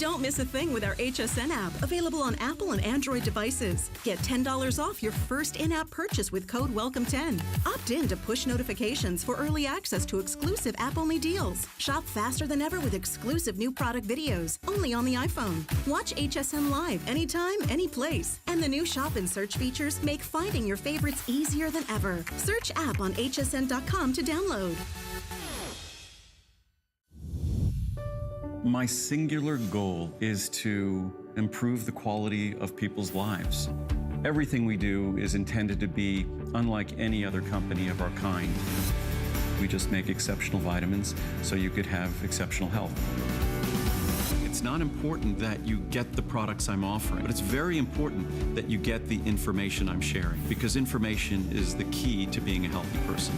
Don't miss a thing with our HSN app, available on Apple and Android devices. Get $10 off your first in-app purchase with code WELCOME10. Opt in to push notifications for early access to exclusive app-only deals. Shop faster than ever with exclusive new product videos, only on the iPhone. Watch HSN Live anytime, any place. And the new shop and search features make finding your favorites easier than ever. Search app on hsn.com to download. My singular goal is to improve the quality of people's lives. Everything we do is intended to be unlike any other company of our kind. We just make exceptional vitamins so you could have exceptional health. It's not important that you get the products I'm offering, but it's very important that you get the information I'm sharing, because information is the key to being a healthy person.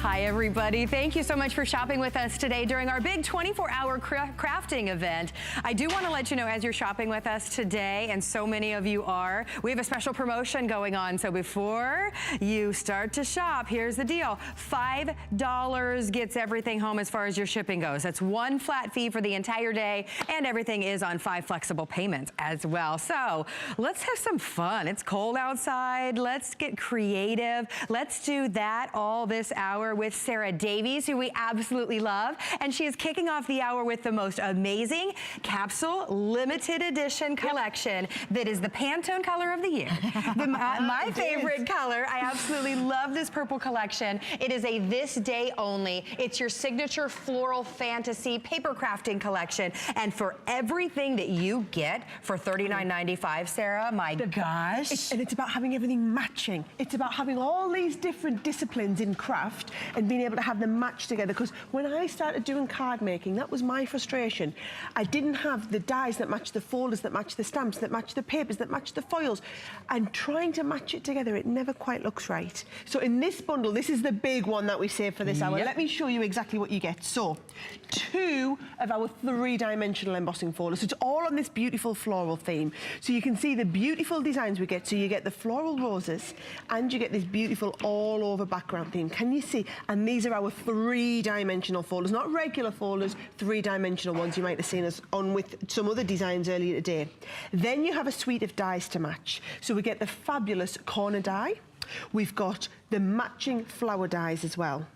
Hi, everybody. Thank you so much for shopping with us today during our big 24-hour crafting event. I do want to let you know, as you're shopping with us today, and so many of you are, we have a special promotion going on. So before you start to shop, here's the deal. $5 gets everything home as far as your shipping goes. That's one flat fee for the entire day, and everything is on 5 flexible payments as well. So let's have some fun. It's cold outside. Let's get creative. Let's do that all this hour with Sarah Davies, who we absolutely love. And she is kicking off the hour with the most amazing capsule limited edition collection that is the Pantone color of the year. My favorite color. I absolutely love this purple collection. It is a this day only. It's your signature floral fantasy paper crafting collection. And for everything that you get for $39.95, Sarah, my gosh. And it's about having everything matching. It's about having all these different disciplines in craft and being able to have them match together. Because when I started doing card making, that was my frustration. I didn't have the dies that match the folders, that match the stamps, that match the papers, that match the foils. And trying to match it together, it never quite looks right. So in this bundle, this is the big one that we saved for this hour. Let me show you exactly what you get. So 2 of our 3-dimensional embossing folders. So it's all on this beautiful floral theme. So you can see the beautiful designs we get. So you get the floral roses and you get this beautiful all over background theme. Can you see? And these are our 3-dimensional folders, not regular folders, 3-dimensional ones you might have seen us on with some other designs earlier today. Then you have a suite of dies to match. So we get the fabulous corner die. We've got the matching flower dies as well.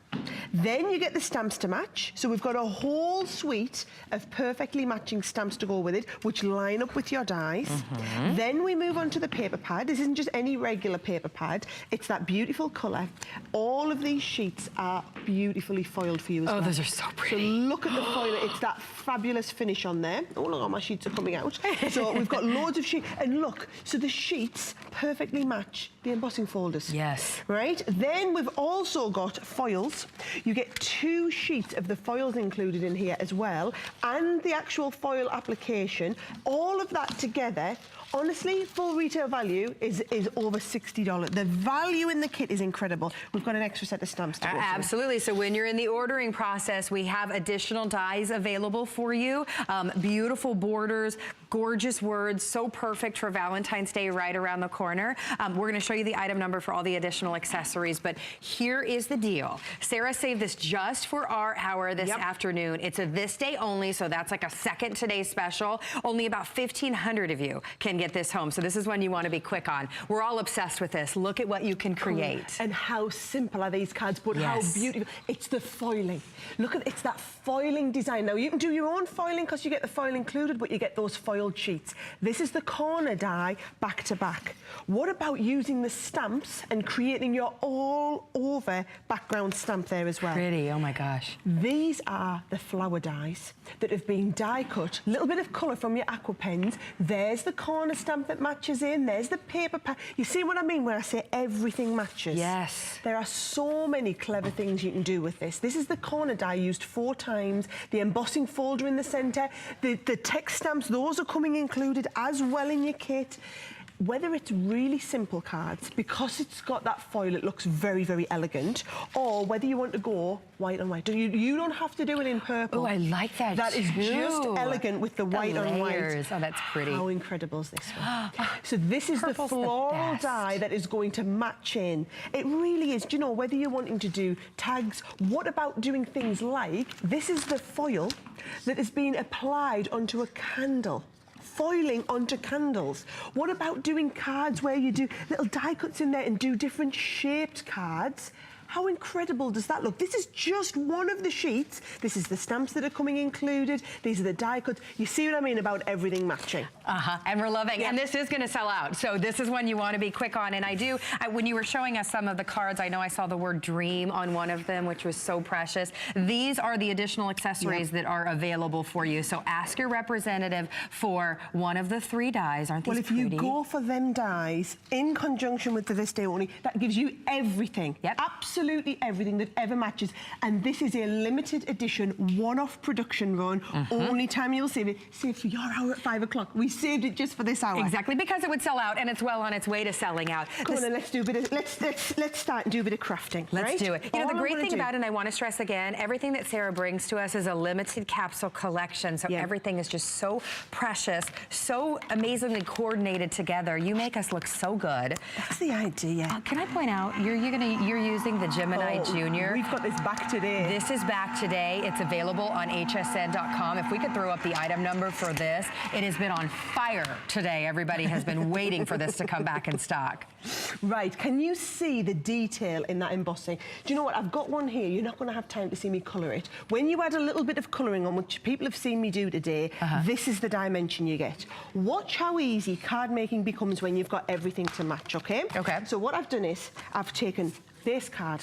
Then you get the stamps to match. So we've got a whole suite of perfectly matching stamps to go with it, which line up with your dies. Then we move on to the paper pad. This isn't just any regular paper pad. It's that beautiful colour. All of these sheets are beautifully foiled for you as well. Oh, those are so pretty. So look at the foil. It's that fabulous finish on there. Oh, look, all my sheets are coming out. So we've got loads of sheets. And look, so the sheets perfectly match the embossing folders. Yes. Right? Then we've also got foils. You get 2 sheets of the foils included in here as well, and the actual foil application. All of that together, honestly, full retail value is over $60. The value in the kit is incredible. We've got an extra set of stamps to go through. Absolutely. So when you're in the ordering process, we have additional dies available for you. Beautiful borders, gorgeous words, so perfect for Valentine's Day right around the corner. We're going to show you the item number for all the additional accessories, but here is the deal. Sarah saved this just for our hour this afternoon. It's a this day only, so that's like a second today special. Only about 1,500 of you can get this home, so this is one you want to be quick on. We're all obsessed with this. Look at what you can create. And how simple are these cards, but how beautiful. It's the foiling. Look at it's that foiling design. Now you can do your own foiling because you get the foil included, but you get those foiled sheets. This is the corner die back to back. What about using the stamps and creating your all over background stamp there as well? Pretty, oh my gosh. These are the flower dies that have been die cut. A little bit of colour from your aqua pens. There's the corner stamp that matches in. There's the paper pad. You see what I mean when I say everything matches? Yes. There are so many clever things you can do with this. This is the corner die used 4 times. The embossing folder in the centre. The text stamps, those are coming included as well in your kit. whether it's really simple cards, because it's got that foil, it looks very, very elegant, or whether you want to go white on white. You don't have to do it in purple. Oh, I like that. That is too. just elegant with the white on white. Oh, that's pretty. How incredible is this one? So this is the floral dye that is going to match in. It really is. Do you know, whether you're wanting to do tags, what about doing things like, this is the foil that is being applied onto a candle. Foiling onto candles. What about doing cards where you do little die cuts in there and do different shaped cards? How incredible does that look? This is just one of the sheets. This is the stamps that are coming included. These are the die cuts. You see what I mean about everything matching? And we're loving. And this is going to sell out. So this is one you want to be quick on. And when you were showing us some of the cards, I know I saw the word dream on one of them, which was so precious. These are the additional accessories that are available for you. So ask your representative for one of the 3 dies. Aren't these pretty? Well, if you go for them dies in conjunction with the This Day Only, that gives you everything. Yep. Absolutely everything that ever matches. And this is a limited edition, one-off production run. Only time you'll save it. Save for your hour at 5 o'clock. We saved it just for this hour. Exactly, because it would sell out, and it's well on its way to selling out. Go on, and let's do a bit of, let's start and do a bit of crafting. Let's do it. You know, the great thing about it, and I want to stress again, everything that Sarah brings to us is a limited capsule collection. So everything is just so precious, so amazingly coordinated together. You make us look so good. That's the idea. Can I point out, you're using the Gemini Jr. We've got this back today. This is back today. It's available on hsn.com. If we could throw up the item number for this, it has been on fire today. Everybody has been waiting for this to come back in stock. Right, can you see the detail in that embossing? Do you know what, I've got one here. You're not going to have time to see me colour it. When you add a little bit of colouring on, which people have seen me do today, this is the dimension you get. Watch how easy card making becomes when you've got everything to match, okay? Okay. So what I've done is, I've taken this card.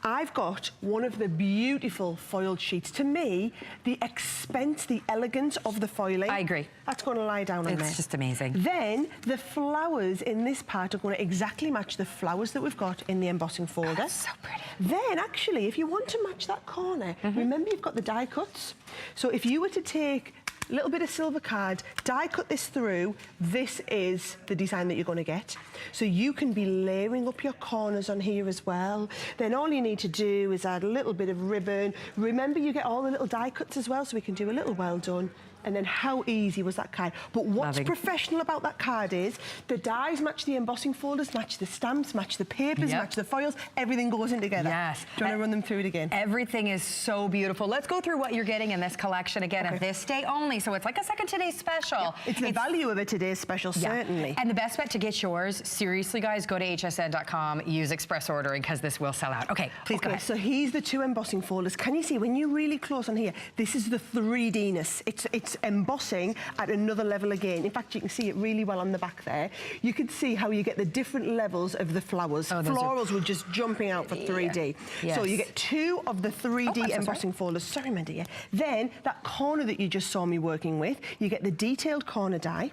I've got one of the beautiful foiled sheets. To me, the expense, the elegance of the foiling. I agree. That's going to lie down on there. It's just amazing. Then the flowers in this part are going to exactly match the flowers that we've got in the embossing folder. That's so pretty. Then actually, if you want to match that corner, remember you've got the die cuts. So if you were to take a little bit of silver card, die cut this through, this is the design that you're going to get. So you can be layering up your corners on here as well. Then all you need to do is add a little bit of ribbon. Remember, you get all the little die cuts as well, so we can do a little well done. And then how easy was that card? But what's professional about that card is the dies match the embossing folders, match the stamps, match the papers, match the foils. Everything goes in together. Yes. Do you want to run them through it again? Everything is so beautiful. Let's go through what you're getting in this collection again of This Day Only. So it's like a second today's special. It's the value of a today's special, certainly. And the best bet to get yours, seriously guys, go to hsn.com, use express ordering because this will sell out. Okay, please go ahead. So here's the 2 embossing folders. Can you see when you're really close on here, this is the 3D-ness. It's embossing at another level again. In fact, you can see it really well on the back there. You can see how you get the different levels of the flowers. Florals were just jumping out for 3D. So you get 2 of the 3D embossing folders. Sorry, my dear. Then that corner that you just saw me working with, you get the detailed corner die.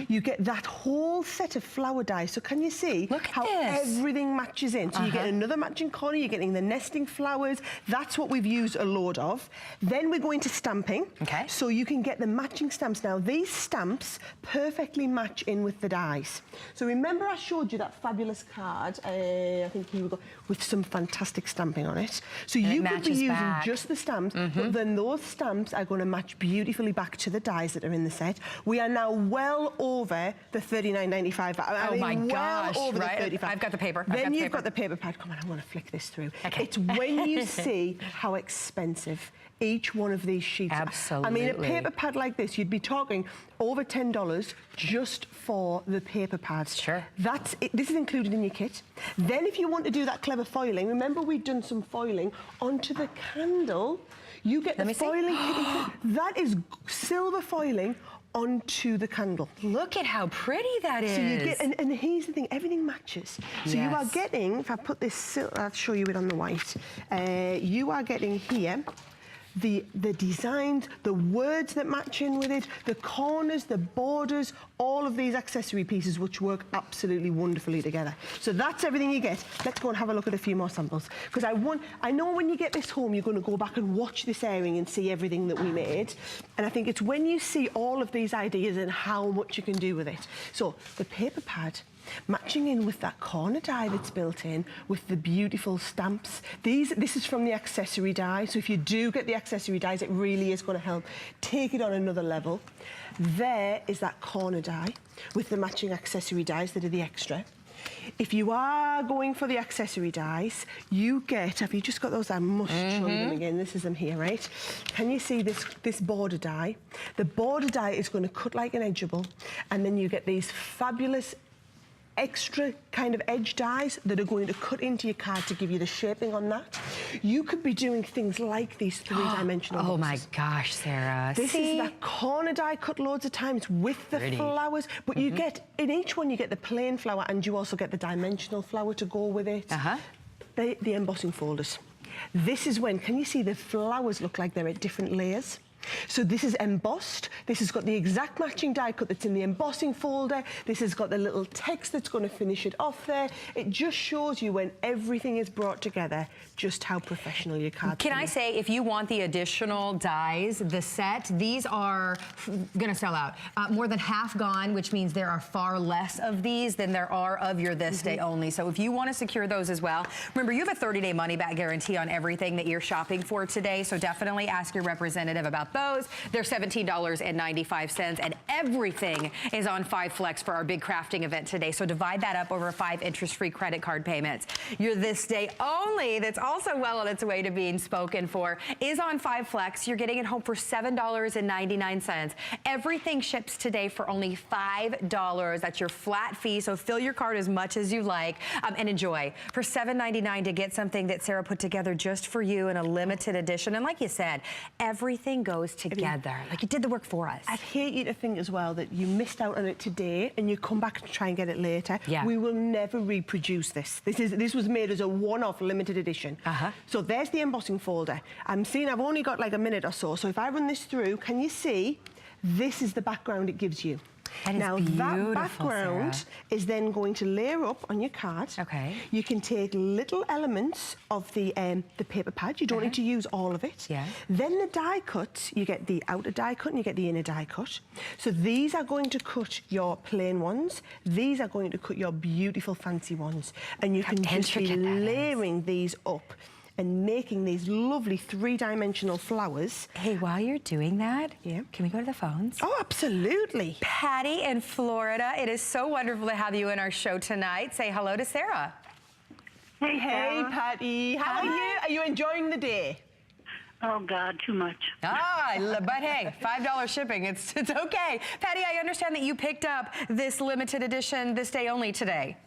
You get that whole set of flower die. So can you see how everything matches in? So you get another matching corner, you're getting the nesting flowers. That's what we've used a load of. Then we're going to stamping. So you can get the matching stamps. Now, these stamps perfectly match in with the dies. So remember I showed you that fabulous card, I think you were with some fantastic stamping on it. So you could be using just the stamps, but then those stamps are going to match beautifully back to the dies that are in the set. We are now well over the $39.95. Oh my gosh, well over the $35. I've got the paper. Then you've got the paper pad. Come on, I want to flick this through. It's when you see how expensive each one of these sheets. Absolutely. I mean, a paper pad like this, you'd be talking over $10 just for the paper pads. Sure. That's it. This is included in your kit. Then if you want to do that clever foiling, remember we've done some foiling onto the candle. You get the foiling. That is silver foiling onto the candle. Look at how pretty that is. So you get, and here's the thing, everything matches. So you are getting, if I put this, I'll show you it on the white. You are getting here the designs, the words that match in with it, the corners, the borders, all of these accessory pieces which work absolutely wonderfully together. So that's everything you get. Let's go and have a look at a few more samples, because I know when you get this home you're going to go back and watch this airing and see everything that we made, and I think it's when you see all of these ideas and how much you can do with it. So the paper pad, matching in with that corner die that's built in with the beautiful stamps. This is from the accessory die, so if you do get the accessory dies, it really is going to help take it on another level. There is that corner die with the matching accessory dies that are the extra. If you are going for the accessory dies, you get, have you just got those? I must show you them again. This is them here, right? Can you see this border die? The border die is going to cut like an edgeable, and then you get these fabulous extra kind of edge dies that are going to cut into your card to give you the shaping on that. You could be doing things like these three-dimensional boxes. Oh my gosh, Sarah. This is that corner die cut loads of times with the flowers, but you get, in each one you get the plain flower and you also get the dimensional flower to go with it. The embossing folders. This is when, can you see the flowers look like they're at different layers? So this is embossed. This has got the exact matching die cut that's in the embossing folder. This has got the little text that's going to finish it off there. It just shows you when everything is brought together just how professional your card is. Can I say, if you want the additional dies, the set, these are going to sell out. More than half gone, which means there are far less of these than there are of your this day only. So if you want to secure those as well, remember you have a 30-day money-back guarantee on everything that you're shopping for today. So definitely ask your representative about those. They're $17.95, and everything is on 5 Flex for our big crafting event today. So divide that up over 5 interest-free credit card payments. Your this day only, that's also well on its way to being spoken for, is on 5 Flex. You're getting it home for $7.99. Everything ships today for only $5. That's your flat fee, so fill your card as much as you like and enjoy. For $7.99 to get something that Sarah put together just for you in a limited edition. And like you said, everything goes together. Like you did the work for us. I'd hate you to think as well that you missed out on it today and you come back and try and get it later. We will never reproduce this. This was made as a one-off limited edition. So there's the embossing folder. I'm seeing I've only got like a minute or so. So if I run this through, can you see this is the background it gives you? Now that background Sarah. is then going to layer up on your card. You can take little elements of the paper pad. You don't need to use all of it. Then the die cut, you get the outer die cut and you get the inner die cut. So these are going to cut your plain ones. These are going to cut your beautiful fancy ones. And you can just be layering these up and making these lovely three-dimensional flowers. Hey, while you're doing that, can we go to the phones? Oh, absolutely. Patty in Florida, it is so wonderful to have you in our show tonight. Say hello to Sarah. Hey, Sarah. Hey, Patty. How are you? Are you enjoying the day? Oh, God, too much. But hey, $5 shipping, it's okay. Patty, I understand that you picked up this limited edition this day only today.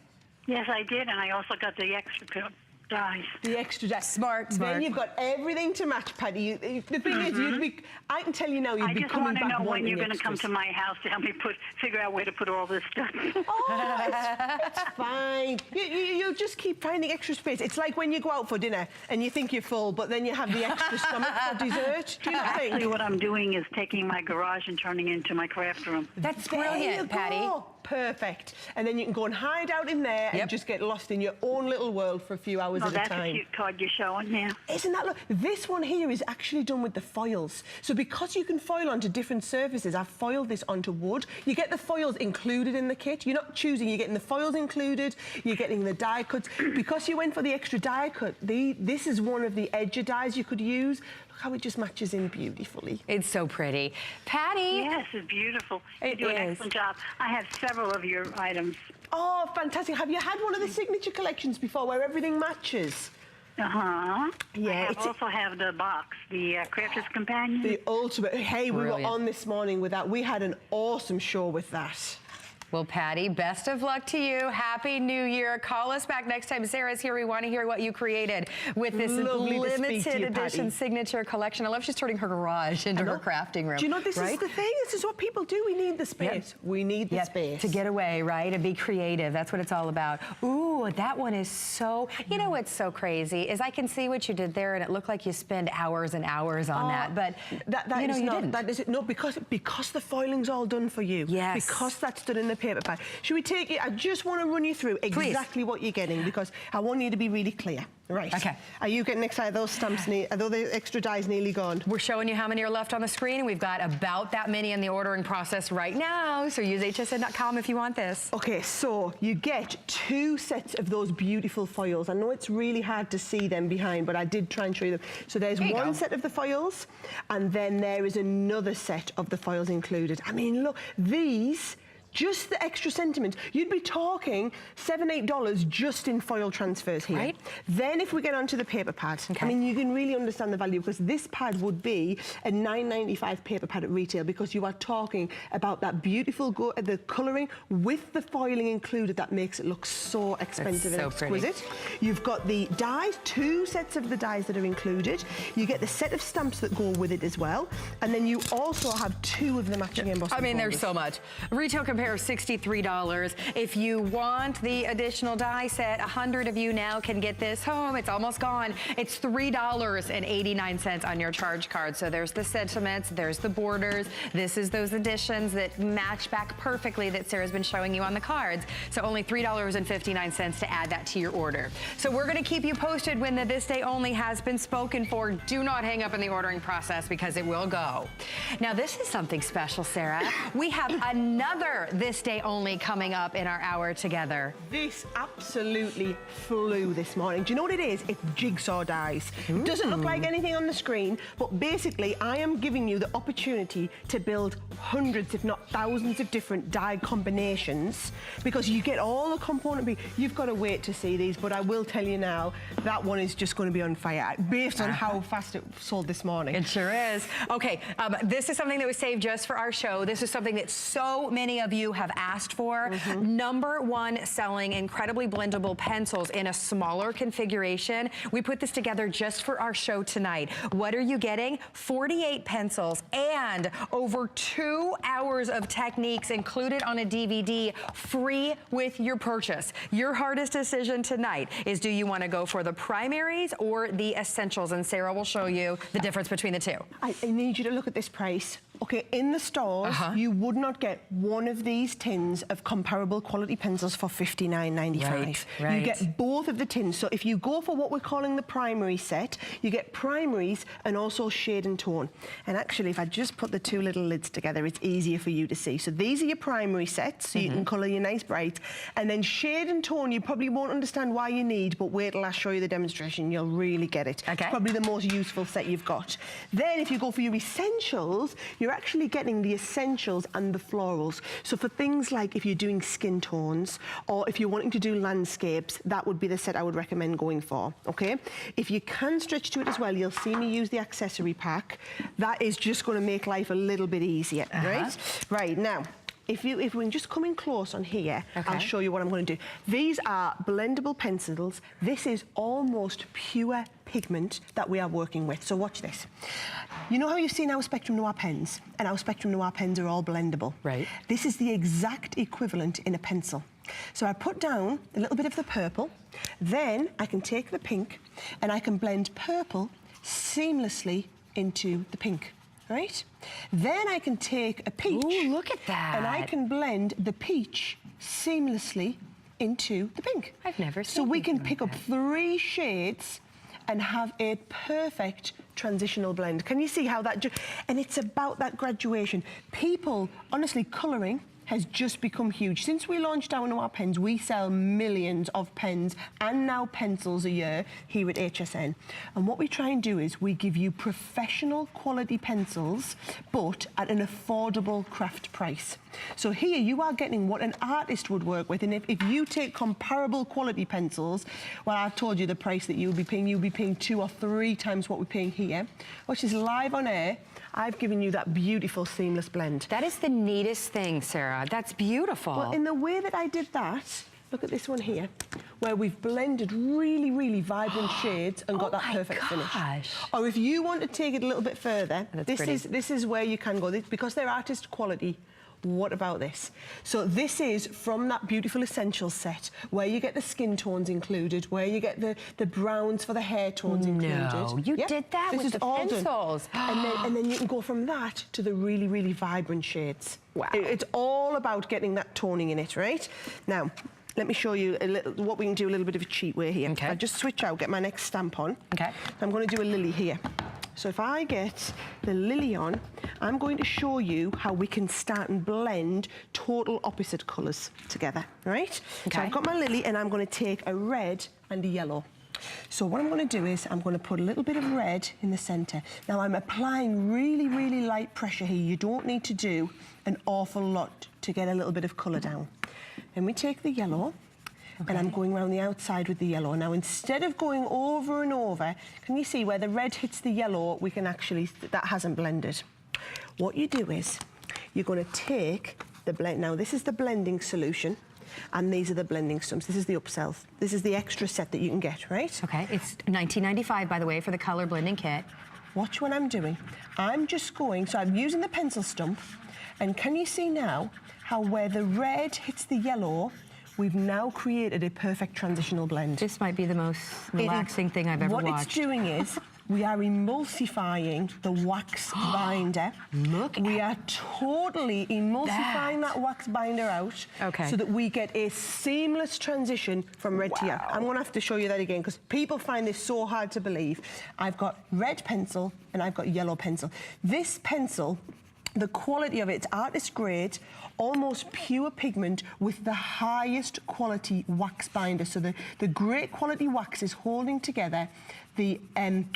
Yes, I did, and I also got the extra dies. The extra dies. Smart. Then you've got everything to match, Patty. The thing is, I can tell you now, you'd be coming back. I just want to know when you're going to come to my house to help me figure out where to put all this stuff. Oh, it's fine. You just keep finding extra space. It's like when you go out for dinner and you think you're full, but then you have the extra stomach for dessert. Do you not think? Actually, what I'm doing is taking my garage and turning it into my craft room. That's brilliant, Patty. Perfect. And then you can go and hide out in there and just get lost in your own little world for a few hours at a time. That's a cute card you're showing, Isn't that look? This one here is actually done with the foils. So because you can foil onto different surfaces, I've foiled this onto wood. You get the foils included in the kit. You're not choosing, you're getting the foils included, you're getting the die cuts. Because you went for the extra die cut, this is one of the edger dies you could use. Look how it just matches in beautifully. It's so pretty. Patty. Yes, it's beautiful. You do an excellent job. I have several of your items. Oh, fantastic. Have you had one of the signature collections before where everything matches? Yeah, I also have the box, the Crafter's Companion. The ultimate. Hey, we were on this morning with that. We had an awesome show with that. Well, Patty, best of luck to you. Happy New Year. Call us back next time Sarah's here. We want to hear what you created with this limited edition signature collection. I love she's turning her garage into her crafting room. Do you know, this is the thing? This is what people do. We need the space. Yep. We need the space. To get away, right? And be creative. That's what it's all about. Ooh, that one is so... You know what's so crazy is I can see what you did there, and it looked like you spend hours and hours on that. But you know, you didn't. That is it. No, because the foiling's all done for you. Yes. Because that's done in the paper bag. Should we take it? I just want to run you through exactly what you're getting, because I want you to be really clear. Right. Okay. Are you getting excited? Those stamps, are those extra dies nearly gone? We're showing you how many are left on the screen, and we've got about that many in the ordering process right now. So use hsn.com if you want this. Okay, so you get 2 sets of those beautiful foils. I know it's really hard to see them behind, but I did try and show you them. So there's one set of the foils, and then there is another set of the foils included. I mean, look, these... Just the extra sentiment. You'd be talking $7, $8 just in foil transfers here. Right. Then if we get onto the paper pad, I mean, you can really understand the value, because this pad would be a $9.95 paper pad at retail, because you are talking about that beautiful, the colouring with the foiling included that makes it look so expensive and exquisite. Pretty. You've got the dies, 2 sets of the dies that are included. You get the set of stamps that go with it as well. And then you also have 2 of the matching embossing folders. There's so much. Retail compare $63. If you want the additional die set, 100 of you now can get this home. It's almost gone. It's $3.89 on your charge card. So there's the sentiments, there's the borders. This is those additions that match back perfectly that Sarah's been showing you on the cards. So only $3.59 to add that to your order. So we're going to keep you posted when the This Day Only has been spoken for. Do not hang up in the ordering process, because it will go. Now, this is something special, Sarah. We have another This Day Only coming up in our hour together. This absolutely flew this morning. Do you know what it is? It's Jigsaw dies. It doesn't look like anything on the screen, but basically I am giving you the opportunity to build hundreds, if not thousands, of different die combinations, because you get all the component. You've got to wait to see these, but I will tell you now, that one is just going to be on fire based on how fast it sold this morning. It sure is. Okay, this is something that was saved just for our show. This is something that so many of you have asked for. #1 selling incredibly blendable pencils in a smaller configuration. We put this together just for our show tonight. What are you getting? 48 pencils and over 2 hours of techniques included on a DVD, free with your purchase. Your hardest decision tonight is, do you want to go for the primaries or the essentials? And Sarah will show you the difference between the two. I need you to look at this price. Okay, in the stores, you would not get one of these tins of comparable quality pencils for $59.95. Right. You get both of the tins. So if you go for what we're calling the primary set, you get primaries and also shade and tone. And actually, if I just put the 2 little lids together, it's easier for you to see. So these are your primary sets, so you can colour your nice bright. And then shade and tone, you probably won't understand why you need, but wait till I show you the demonstration, you'll really get it. Okay. It's probably the most useful set you've got. Then if you go for your essentials, you're actually getting the essentials and the florals. So for things like if you're doing skin tones, or if you're wanting to do landscapes, that would be the set I would recommend going for, okay? If you can stretch to it as well, you'll see me use the accessory pack. That is just going to make life a little bit easier, right? Right, now, if we can just come in close on here, I'll show you what I'm going to do. These are blendable pencils. This is almost pure pigment that we are working with. So watch this. You know how you've seen our Spectrum Noir pens? And our Spectrum Noir pens are all blendable. Right. This is the exact equivalent in a pencil. So I put down a little bit of the purple, then I can take the pink and I can blend purple seamlessly into the pink. Right? Then I can take a peach. Ooh, look at that. And I can blend the peach seamlessly into the pink. I've never seen So we can pick up 3 shades and have a perfect transitional blend. Can you see how that... And it's about that graduation. People, honestly, colouring has just become huge. Since we launched our Noir pens, we sell millions of pens and now pencils a year here at HSN. And what we try and do is we give you professional quality pencils, but at an affordable craft price. So here you are getting what an artist would work with, and if you take comparable quality pencils, well, I've told you the price that you'll be paying 2 or 3 times what we're paying here, which is live on air. I've given you that beautiful seamless blend. That is the neatest thing, Sarah. That's beautiful. Well, in the way that I did that, look at this one here, where we've blended really, really vibrant shades and got that perfect finish. Or if you want to take it a little bit further, this is where you can go. Because they're artist quality, what about this? So this is from that beautiful essentials set, where you get the skin tones included, where you get the browns for the hair tones included. No, you did that with the pencils. And then you can go from that to the really, really vibrant shades. Wow. It's all about getting that toning in it, right? Now, let me show you what we can do, a little bit of a cheat way here. Okay. I'll just switch out, get my next stamp on. Okay. I'm going to do a lily here. So if I get the lily on, I'm going to show you how we can start and blend total opposite colours together, right? Okay. So I've got my lily and I'm going to take a red and a yellow. So what I'm going to do is I'm going to put a little bit of red in the centre. Now I'm applying really, really light pressure here. You don't need to do an awful lot to get a little bit of colour down. Then we take the yellow. Okay. And I'm going around the outside with the yellow. Now, instead of going over and over, can you see where the red hits the yellow, we can actually, that hasn't blended. What you do is, you're going to take the blend. Now, this is the blending solution, and these are the blending stumps. This is the upsell. This is the extra set that you can get, right? Okay, it's $19.95, by the way, for the color blending kit. Watch what I'm doing. I'm just going, so I'm using the pencil stump, and can you see now how where the red hits the yellow, we've now created a perfect transitional blend. This might be the most relaxing thing I've ever watched. What it's doing is, we are emulsifying the wax binder. We are totally emulsifying that wax binder out, so that we get a seamless transition from red to yellow. I'm going to have to show you that again, because people find this so hard to believe. I've got red pencil and I've got yellow pencil. This pencil, the quality of it, it's artist grade, almost pure pigment with the highest quality wax binder. So the great quality wax is holding together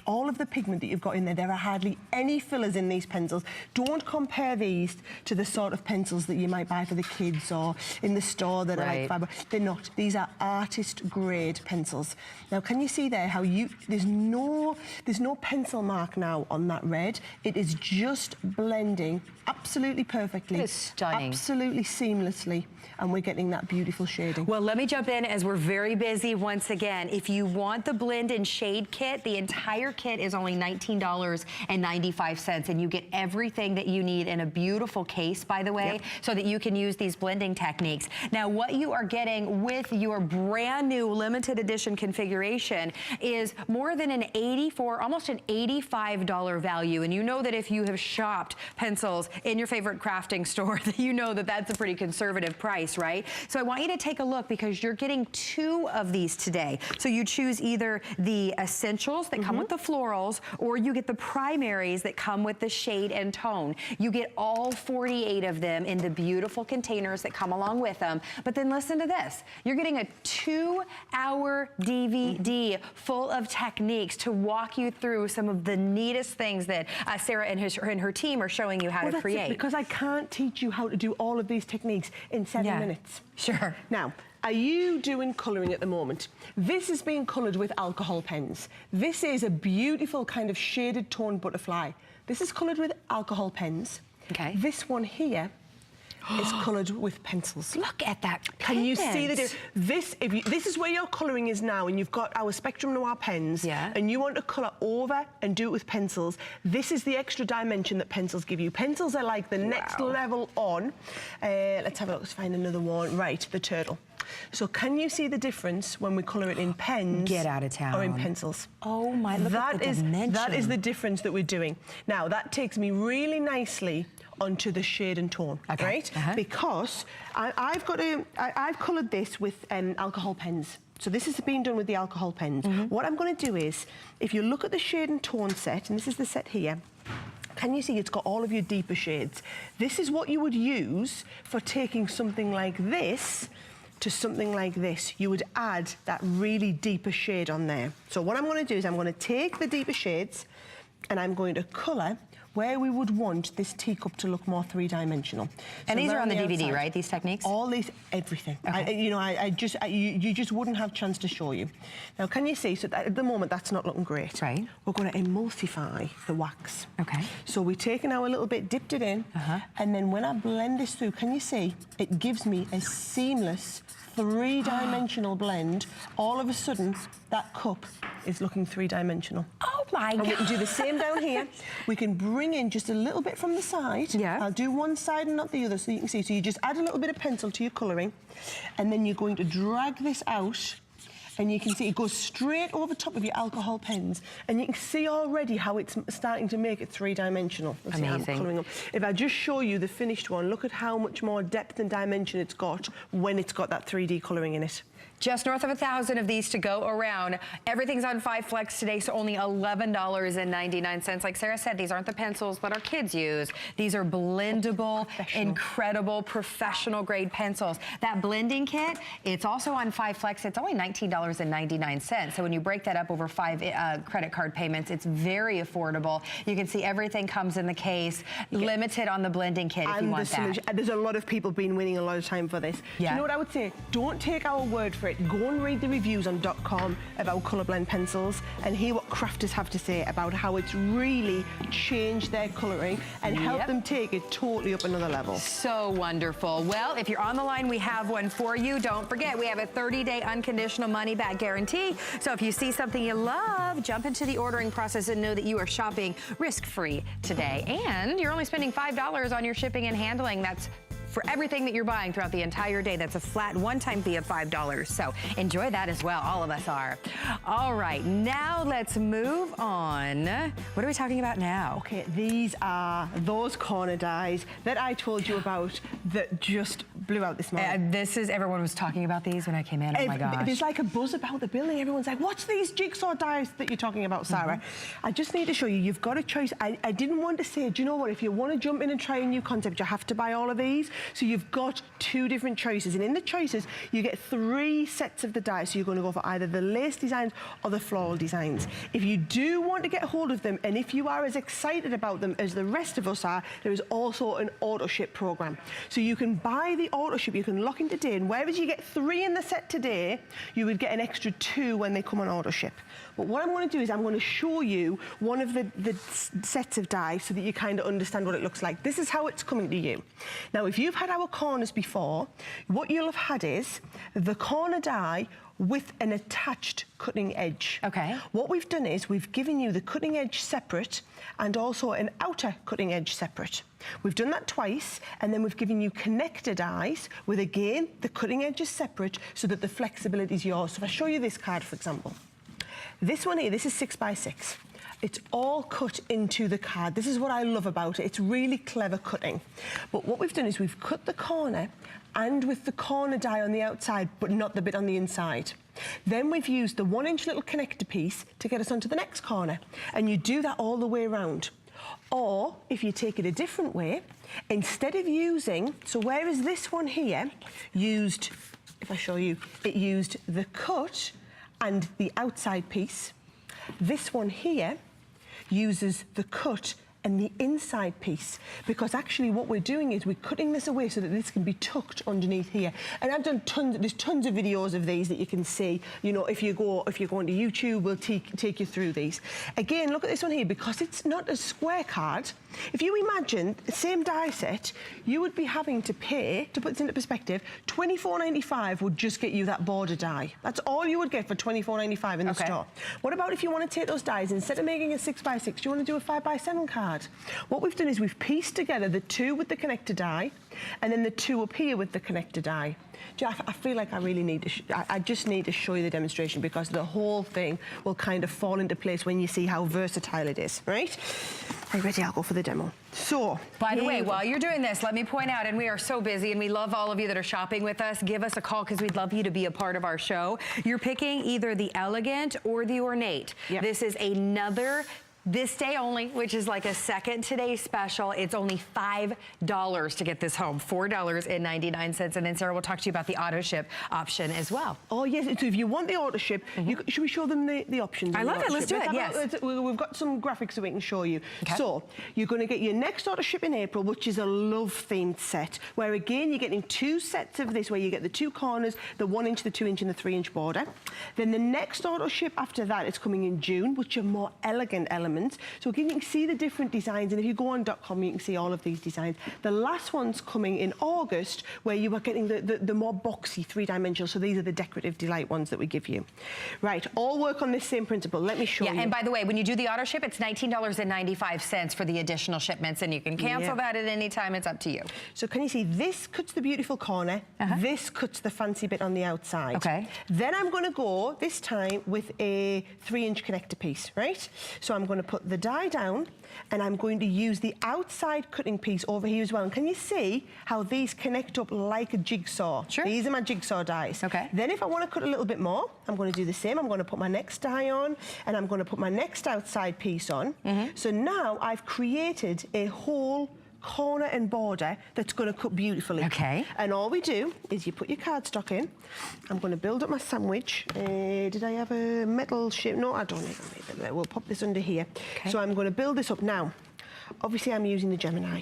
all of the pigment that you've got in there. There are hardly any fillers in these pencils. Don't compare these to the sort of pencils that you might buy for the kids or in the store that are like fibre. They're not. These are artist grade pencils. Now, can you see there how there's no pencil mark now on that red. It is just blending absolutely perfectly. It is stunning. Absolutely seamlessly. And we're getting that beautiful shading. Well, let me jump in as we're very busy once again. If you want the blend and shade kit, the entire kit is only $19.95, and you get everything that you need in a beautiful case, by the way, so that you can use these blending techniques. Now, what you are getting with your brand new limited edition configuration is more than an almost an $85 value. And you know that if you have shopped pencils in your favorite crafting store, that you know that that's a pretty conservative price, right? So I want you to take a look, because you're getting 2 of these today. So you choose either the essentials that come with the florals, or you get the primaries that come with the shade and tone. You get all 48 of them in the beautiful containers that come along with them. But then listen to this. You're getting a 2-hour DVD full of techniques to walk you through some of the neatest things that Sarah and her team are showing you how to create. Because I can't teach you how to do all of these techniques in 7 minutes. Sure. Now, are you doing colouring at the moment? This is being coloured with alcohol pens. This is a beautiful kind of shaded toned butterfly. This is coloured with alcohol pens. Okay. This one here is coloured with pencils. Look at that pigment. Can you see the difference? This is where your colouring is now, and you've got our Spectrum Noir pens, and you want to colour over and do it with pencils. This is the extra dimension that pencils give you. Pencils are like the next level on. Let's have a look, let's find another one. Right, the turtle. So can you see the difference when we colour it in pens? Get out of town. Or in pencils? Oh my, look at the dimension. That is the difference that we're doing. Now, that takes me really nicely onto the shade and tone, right? Because I've coloured this with alcohol pens. So this is being done with the alcohol pens. What I'm going to do is, if you look at the shade and tone set, and this is the set here, can you see it's got all of your deeper shades? This is what you would use for taking something like this to something like this. You would add that really deeper shade on there. So what I'm going to do is I'm going to take the deeper shades and I'm going to colour where we would want this teacup to look more three-dimensional. And so these are on the DVD, outside, right? These techniques? All these, everything. Okay. You just wouldn't have a chance to show you. Now, can you see? So at the moment, that's not looking great. Right. We're going to emulsify the wax. Okay. So we've taken our little bit, dipped it in, and then when I blend this through, can you see? It gives me a seamless three-dimensional blend. All of a sudden, that cup is looking three-dimensional. Oh my God. And we can do the same down here. We can bring in just a little bit from the side. Yeah. I'll do one side and not the other so you can see. So you just add a little bit of pencil to your colouring, and then you're going to drag this out, and you can see it goes straight over top of your alcohol pens, and you can see already how it's starting to make it three-dimensional. Amazing. If I just show you the finished one, look at how much more depth and dimension it's got when it's got that 3D colouring in it. Just north of 1,000 of these to go around. Everything's on 5 Flex today, so only $11.99. Like Sarah said, these aren't the pencils that our kids use. These are blendable, incredible, professional grade pencils. That blending kit, it's also on 5 Flex. It's only $19.99. So when you break that up over 5 credit card payments, it's very affordable. You can see everything comes in the case, limited on the blending kit if you want that. There's a lot of people been winning a lot of time for this. Do you know what I would say? Don't take our word for it. Go and read the reviews on .com about colour blend pencils and hear what crafters have to say about how it's really changed their colouring and helped them take it totally up another level. So wonderful. Well, if you're on the line, we have one for you. Don't forget, we have a 30-day unconditional money-back guarantee. So if you see something you love, jump into the ordering process and know that you are shopping risk-free today. And you're only spending $5 on your shipping and handling. That's for everything that you're buying throughout the entire day. That's a flat one-time fee of $5. So enjoy that as well. All of us are. All right, now let's move on. What are we talking about now? Okay, these are those corner dies that I told you about that just blew out this morning. Everyone was talking about these when I came in. Oh my gosh. There's like a buzz about the building. Everyone's like, what's these jigsaw dies that you're talking about, Sarah? I just need to show you, you've got a choice. I didn't want to say, do you know what? If you want to jump in and try a new concept, you have to buy all of these. So you've got 2 different choices, and in the choices you get 3 sets of the dies. So you're going to go for either the lace designs or the floral designs. If you do want to get hold of them, and if you are as excited about them as the rest of us are, there is also an auto ship program. So you can buy the auto ship, you can lock in today, and whereas you get 3 in the set today, you would get an extra 2 when they come on auto ship. But what I'm going to do is I'm going to show you one of the sets of dies so that you kind of understand what it looks like. This is how it's coming to you. Now, if you've had our corners before, what you'll have had is the corner die with an attached cutting edge. Okay. What we've done is we've given you the cutting edge separate and also an outer cutting edge separate. We've done that twice, and then we've given you connector dies with, again, the cutting edge is separate so that the flexibility is yours. So if I show you this card, for example, this one here, this is 6 by 6. It's all cut into the card. This is what I love about it. It's really clever cutting. But what we've done is we've cut the corner and with the corner die on the outside, but not the bit on the inside. Then we've used the 1-inch little connector piece to get us onto the next corner. And you do that all the way around. Or if you take it a different way, instead of using, so whereas this one here used, if I show you, it used the cut and the outside piece. This one here uses the cut and the inside piece, because actually what we're doing is we're cutting this away so that this can be tucked underneath here. And I've done there's tons of videos of these that you can see. You know, if you go onto YouTube, we'll take you through these. Again, look at this one here, because it's not a square card. If you imagine the same die set, you would be having to pay, to put this into perspective, $24.95 would just get you that border die. That's all you would get for $24.95 in the store. What about if you want to take those dies, instead of making a 6 by 6, do you want to do a 5 by 7 card? What we've done is we've pieced together the 2 with the connector die and then the 2 up here with the connector die. I feel like I really need to, I just need to show you the demonstration, because the whole thing will kind of fall into place when you see how versatile it is, right? Are you ready? I'll go for the demo. So, by the way, while you're doing this, let me point out, and we are so busy and we love all of you that are shopping with us. Give us a call because we'd love you to be a part of our show. You're picking either the elegant or the ornate. This is another This day only, which is like a second today special. It's only $5 to get this home, $4.99. And then Sarah will talk to you about the auto ship option as well. Oh, yes. So if you want the auto ship, should we show them the options? I love it. Let's do it, yes. We've got some graphics that we can show you. Okay. So you're going to get your next auto ship in April, which is a love-themed set, where again, you're getting 2 sets of this, where you get the 2 corners, the 1 inch, the 2 inch, and the 3 inch border. Then the next auto ship after that is coming in June, which are more elegant elements. So again, you can see the different designs, and if you go on .com, you can see all of these designs. The last one's coming in August, where you are getting the more boxy 3-dimensional. So these are the decorative delight ones that we give you. Right, all work on this same principle. Let me show you. Yeah, and by the way, when you do the auto ship, it's $19.95 for the additional shipments, and you can cancel that at any time. It's up to you. So can you see, this cuts the beautiful corner, this cuts the fancy bit on the outside. Okay. Then I'm going to go, this time, with a 3-inch connector piece, right? So I'm going to put the die down, and I'm going to use the outside cutting piece over here as well. And can you see how these connect up like a jigsaw? Sure. These are my jigsaw dies. Okay. Then if I want to cut a little bit more, I'm going to do the same. I'm going to put my next die on, and I'm going to put my next outside piece on. So now I've created a whole corner and border that's going to cut beautifully. Okay. And all we do is you put your cardstock in. I'm going to build up my sandwich. Did I have a metal shape? No, I don't need it. We'll pop this under here. Okay. So I'm going to build this up now. Obviously, I'm using the Gemini.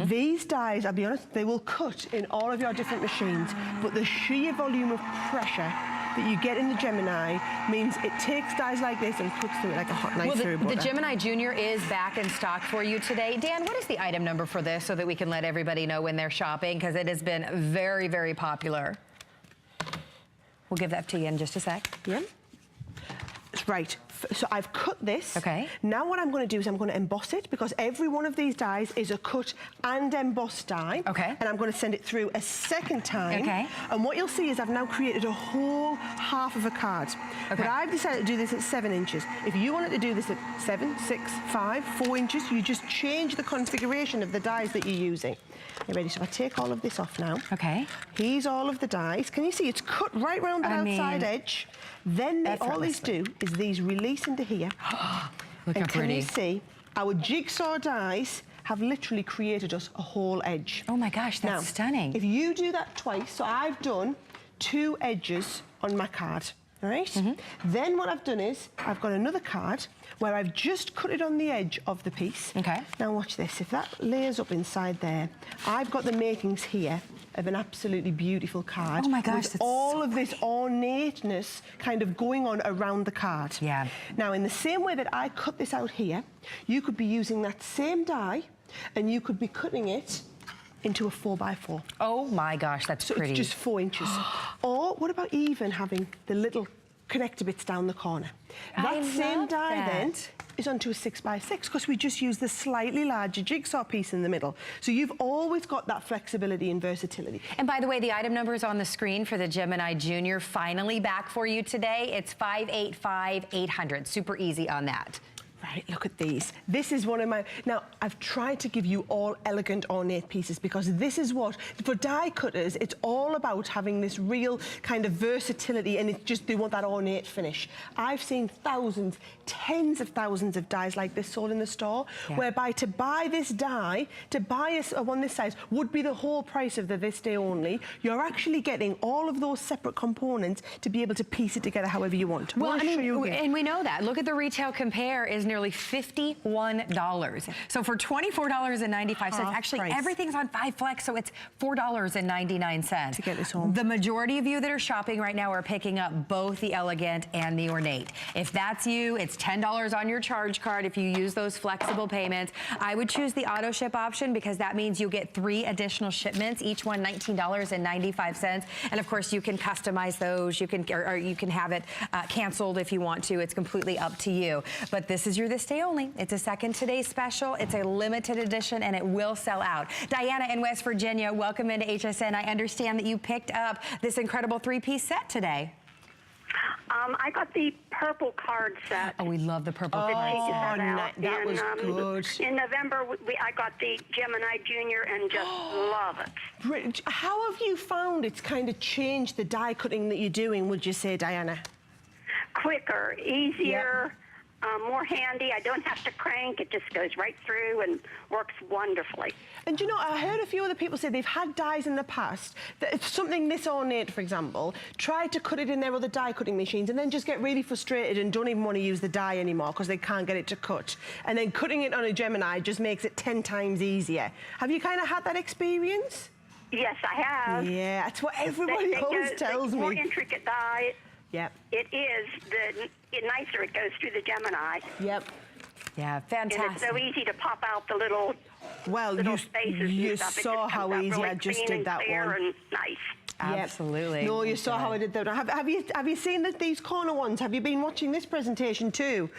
These dies, I'll be honest, they will cut in all of your different machines, but the sheer volume of pressure that you get in the Gemini means it takes dies like this and cuts through it like a hot knife through butter. The Gemini Jr is back in stock for you today. Dan, what is the item number for this so that we can let everybody know when they're shopping? Because it has been very, very popular. We'll give that to you in just a sec. Yeah. Right. So I've cut this. Okay. Now what I'm going to do is I'm going to emboss it, because every one of these dies is a cut and embossed die. Okay. And I'm going to send it through a second time. Okay. And what you'll see is I've now created a whole half of a card. Okay. But I've decided to do this at 7 inches. If you wanted to do this at 7, 6, 5, 4 inches, you just change the configuration of the dies that you're using. You ready? So I take all of this off now. Okay. Here's all of the dies. Can you see it's cut right round that outside edge? Then all these do is these release into here. Look how pretty. Can you see our jigsaw dies have literally created us a whole edge. Oh my gosh, that's now, stunning. If you do that twice, so I've done 2 edges on my card. All right? Then what I've done is I've got another card where I've just cut it on the edge of the piece. Okay. Now watch this. If that layers up inside there, I've got the makings here of an absolutely beautiful card. Oh my gosh, with that's all of this ornateness kind of going on around the card. Yeah. Now, in the same way that I cut this out here, you could be using that same die, and you could be cutting it into a 4x4. Oh my gosh, that's pretty. So it's just 4 inches. Or what about even having the little connector bits down the corner? That same die then is onto a 6x6, because we just use the slightly larger jigsaw piece in the middle. So you've always got that flexibility and versatility. And by the way, the item number is on the screen for the Gemini Jr. Finally back for you today. It's 585-800. Super easy on that. Right, look at these. This is one of my... Now, I've tried to give you all elegant, ornate pieces, because this is what... For die cutters, it's all about having this real kind of versatility, and it's just, they want that ornate finish. I've seen thousands, tens of thousands of dies like this sold in the store, whereby to buy this die, to buy a one this size, would be the whole price of the this day only. You're actually getting all of those separate components to be able to piece it together however you want. Well, I mean, and we know that. Look at the retail compare is nearly $51. So for $24.95, actually price. everything's on 5 Flex, so it's $4.99 to get this home. The majority of you that are shopping right now are picking up both the elegant and the ornate. If that's you, it's $10 on your charge card if you use those flexible payments. I would choose the auto ship option, because that means you'll get 3 additional shipments, each one $19.95. And of course, you can customize those. You can, or you can have it canceled if you want to. It's completely up to you. But this is your this day only. It's a second today special. It's a limited edition, and it will sell out. Diana in West Virginia, welcome into HSN. I understand that you picked up this incredible 3-piece set today. I got the purple card set. Oh, we love the purple card set. That was good. In November, I got the Gemini Jr. and just love it. How have you found it's kind of changed the die cutting that you're doing, would you say, Diana? Quicker, easier. more handy. I don't have to crank. It just goes right through and works wonderfully. And you know, I heard a few other people say they've had dies in the past, that if something this ornate, for example, tried to cut it in their other die cutting machines and then just get really frustrated and don't even want to use the die anymore because they can't get it to cut. And then cutting it on a Gemini just makes it 10 times easier. Have you kind of had that experience? Yes, I have. Yeah, that's what everybody always tells me. The more intricate die, yep, it is, the nicer it goes through the Gemini. Yep. Yeah, fantastic. And it's so easy to pop out the little, spaces. You saw how easy really I just did that one. And nice. Absolutely. No, you saw how I did that. Have you seen these corner ones? Have you been watching this presentation too?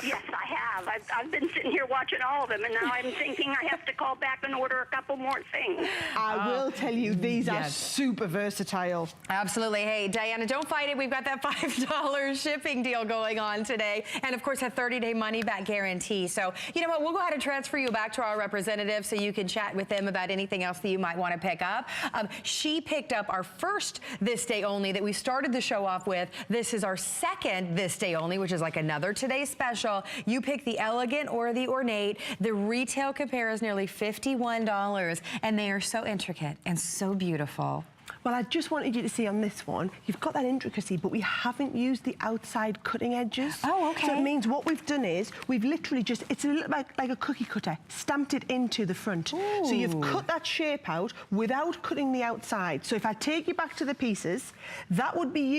Yes, I have. I've been sitting here watching all of them, and now I'm thinking I have to call back and order a couple more things. I will tell you, these are super versatile. Absolutely. Hey, Diana, don't fight it. We've got that $5 shipping deal going on today. And, of course, a 30-day money-back guarantee. So, you know what? We'll go ahead and transfer you back to our representative so you can chat with them about anything else that you might want to pick up. She picked up our first This Day Only that we started the show off with. This is our second This Day Only, which is like another Today Special. You pick the elegant or the ornate. The retail compare is nearly $51, and they are so intricate and so beautiful. Well, I just wanted you to see on this one, you've got that intricacy, but we haven't used the outside cutting edges. Oh, okay. So it means what we've done is, we've literally just, it's a little bit like a cookie cutter, stamped it into the front. Ooh. So you've cut that shape out without cutting the outside. So if I take you back to the pieces, that would be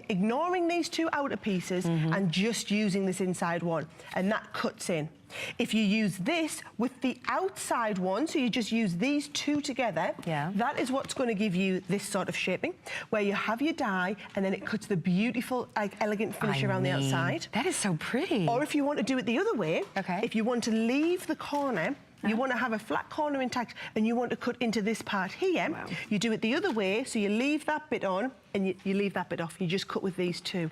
ignoring these two outer pieces and just using this inside one. And that cuts in. If you use this with the outside one, so you just use these two together, that is what's going to give you this sort of shaping, where you have your die and then it cuts the beautiful, like, elegant finish around the outside. That is so pretty. Or if you want to do it the other way, if you want to leave the corner, you want to have a flat corner intact and you want to cut into this part here, you do it the other way, so you leave that bit on and you leave that bit off. You just cut with these two.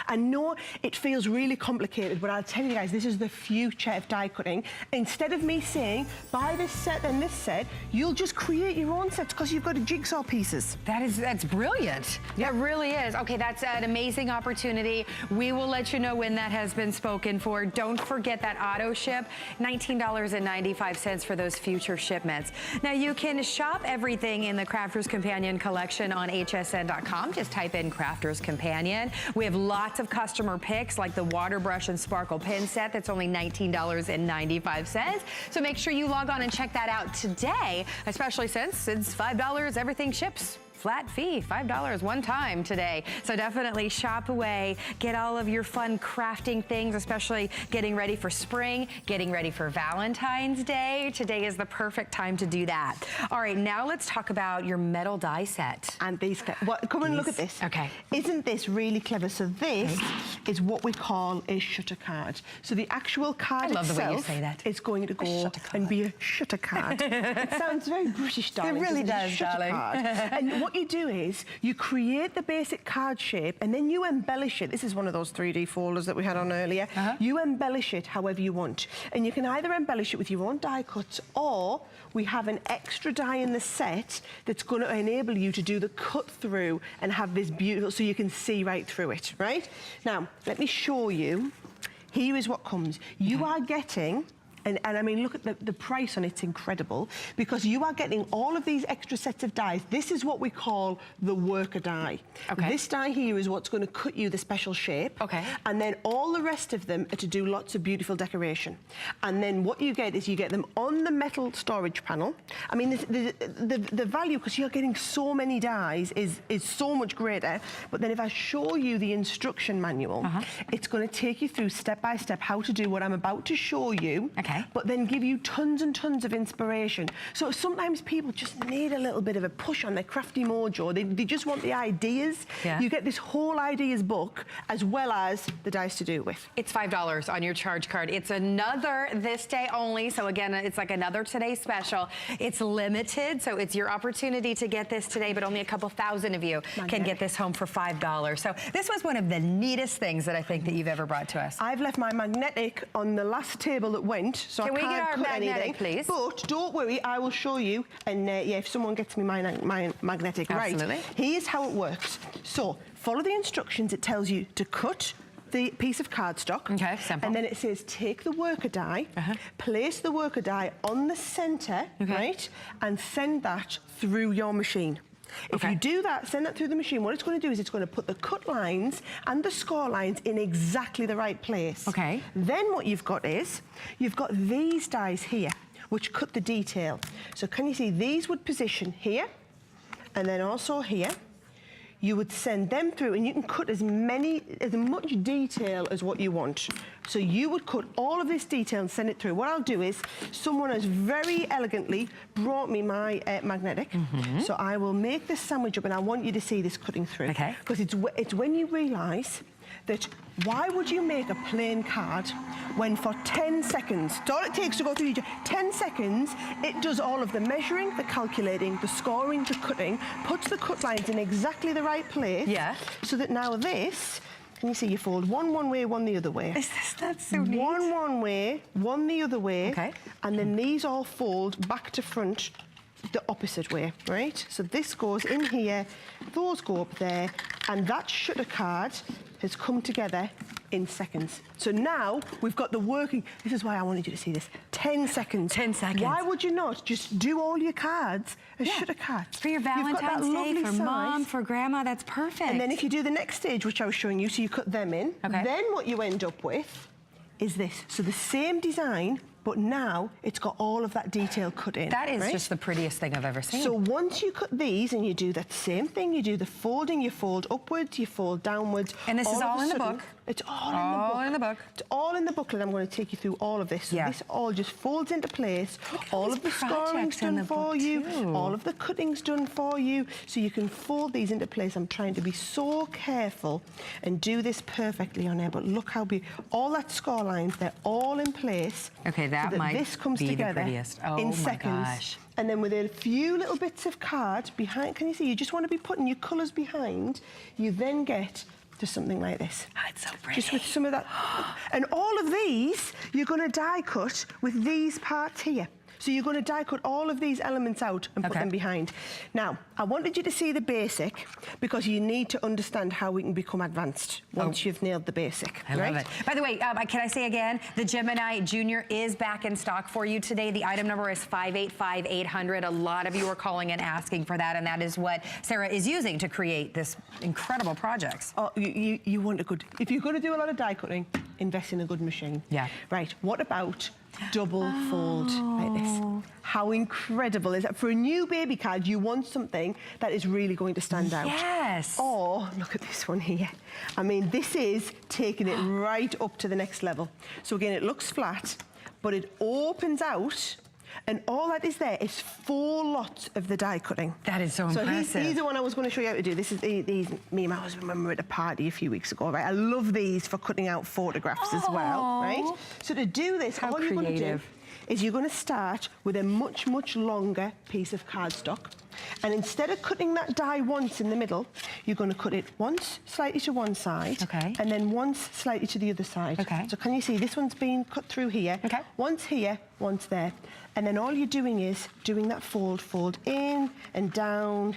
I know it feels really complicated, but I'll tell you guys, this is the future of die cutting. Instead of me saying, buy this set and this set, you'll just create your own sets because you've got jigsaw pieces. That's brilliant. That really is. Okay, that's an amazing opportunity. We will let you know when that has been spoken for. Don't forget that auto ship, $19.95 for those future shipments. Now, you can shop everything in the Crafter's Companion collection on hsn.com. Just type in Crafter's Companion. We have lots of customer picks, like the water brush and sparkle pin set that's only $19.95. So make sure you log on and check that out today, especially since it's $5, everything ships. Flat fee, $5 one time today. So definitely shop away, get all of your fun crafting things, especially getting ready for spring, getting ready for Valentine's Day. Today is the perfect time to do that. All right, now let's talk about your metal die set. And these, come and look at this. Okay. Isn't this really clever? So this is what we call a shutter card. So the actual card itself the way you say that. Is going to go and be a shutter card. It sounds very British, darling. It really does, darling. And what you do is you create the basic card shape and then you embellish it. This is one of those 3D folders that we had on earlier. You embellish it however you want. And you can either embellish it with your own die cuts, or we have an extra die in the set that's going to enable you to do the cut through and have this beautiful, so you can see right through it, right? Now, let me show you. Here is what comes. You are getting... And I mean, look at the price on it's incredible, because you are getting all of these extra sets of dies. This is what we call the worker die. This die here is what's going to cut you the special shape. And then all the rest of them are to do lots of beautiful decoration. And then what you get is you get them on the metal storage panel. I mean, the value, because you're getting so many dies, is so much greater. But then if I show you the instruction manual, it's going to take you through step by step how to do what I'm about to show you. But then give you tons and tons of inspiration. So sometimes people just need a little bit of a push on their crafty mojo. They just want the ideas. You get this whole ideas book as well as the dice to do it with. It's $5 on your charge card. It's another This Day Only. So again, it's like another Today Special. It's limited, so it's your opportunity to get this today, but only a couple thousand of you can get this home for $5. So this was one of the neatest things that I think that you've ever brought to us. I've left my magnetic on the last table that went. So can we get our magnetic, please? But don't worry, I will show you. And yeah, if someone gets me my magnetic right, here's how it works. So follow the instructions. It tells you to cut the piece of cardstock. Okay, simple. And then it says take the worker die, place the worker die on the center, right, and send that through your machine. If you do that, send that through the machine, what it's going to do is it's going to put the cut lines and the score lines in exactly the right place. Okay. Then what you've got is, you've got these dies here, which cut the detail. So can you see these would position here, and then also here. You would send them through, and you can cut as much detail as what you want. So you would cut all of this detail and send it through. What I'll do is, someone has very elegantly brought me my magnetic. So I will make this sandwich up, and I want you to see this cutting through. Okay. Because it's when you realise that why would you make a plain card when for 10 seconds, it's all it takes to go through 10 seconds, it does all of the measuring, the calculating, the scoring, the cutting, puts the cut lines in exactly the right place. Yeah. So that now this, can you see you fold one way, one the other way. That's so neat. One way, one the other way. Okay. And then these all fold back to front the opposite way, right? So this goes in here, those go up there, and that shutter card has come together in seconds. So now we've got the working, this is why I wanted you to see this, 10 seconds. 10 seconds. Why would you not just do all your cards as shutter cards? For your Valentine's Day, for mom, size. for grandma, that's perfect. And then if you do the next stage, which I was showing you, so you cut them in, then what you end up with is this. So the same design, but now it's got all of that detail cut in. That is just the prettiest thing I've ever seen. So once you cut these and you do that same thing, you do the folding, you fold upwards, you fold downwards. And this is all in the book. It's all in the book. It's all in the booklet. I'm going to take you through all of this. So this all just folds into place. All of the scoring's done for you. All of the cutting's done for you. So you can fold these into place. I'm trying to be so careful and do this perfectly on there, but look how all that score lines, they're all in place. Okay, that so might this comes be together the prettiest. Oh in my seconds. gosh. And then with a few little bits of card behind, can you see? You just want to be putting your colours behind. You then get to something like this. Oh, it's so pretty. Just with some of that. And all of these, you're going to die cut with these parts here. So you're going to die cut all of these elements out and put them behind. Now, I wanted you to see the basic because you need to understand how we can become advanced once you've nailed the basic. I love it. By the way, can I say again, the Gemini Jr is back in stock for you today. The item number is 585800. A lot of you are calling and asking for that, and that is what Sarah is using to create this incredible projects. Oh, you want a good... If you're going to do a lot of die cutting, invest in a good machine. Yeah. Right, what about double fold like this? How incredible is that? For a new baby card, you want something that is really going to stand out. Yes. Or, look at this one here. I mean, this is taking it right up to the next level. So again, it looks flat, but it opens out, and all that is there is 4 lots of the die cutting. That is so impressive. So he's the one I was going to show you how to do. This is these. Me and my husband remember at a party a few weeks ago, right? I love these for cutting out photographs as well, right? So to do this, all you're going to do is you're going to start with a much, much longer piece of cardstock. And instead of cutting that die once in the middle, you're going to cut it once slightly to one side, and then once slightly to the other side. So can you see this one's been cut through here, once here, once there. And then all you're doing is doing that fold in and down,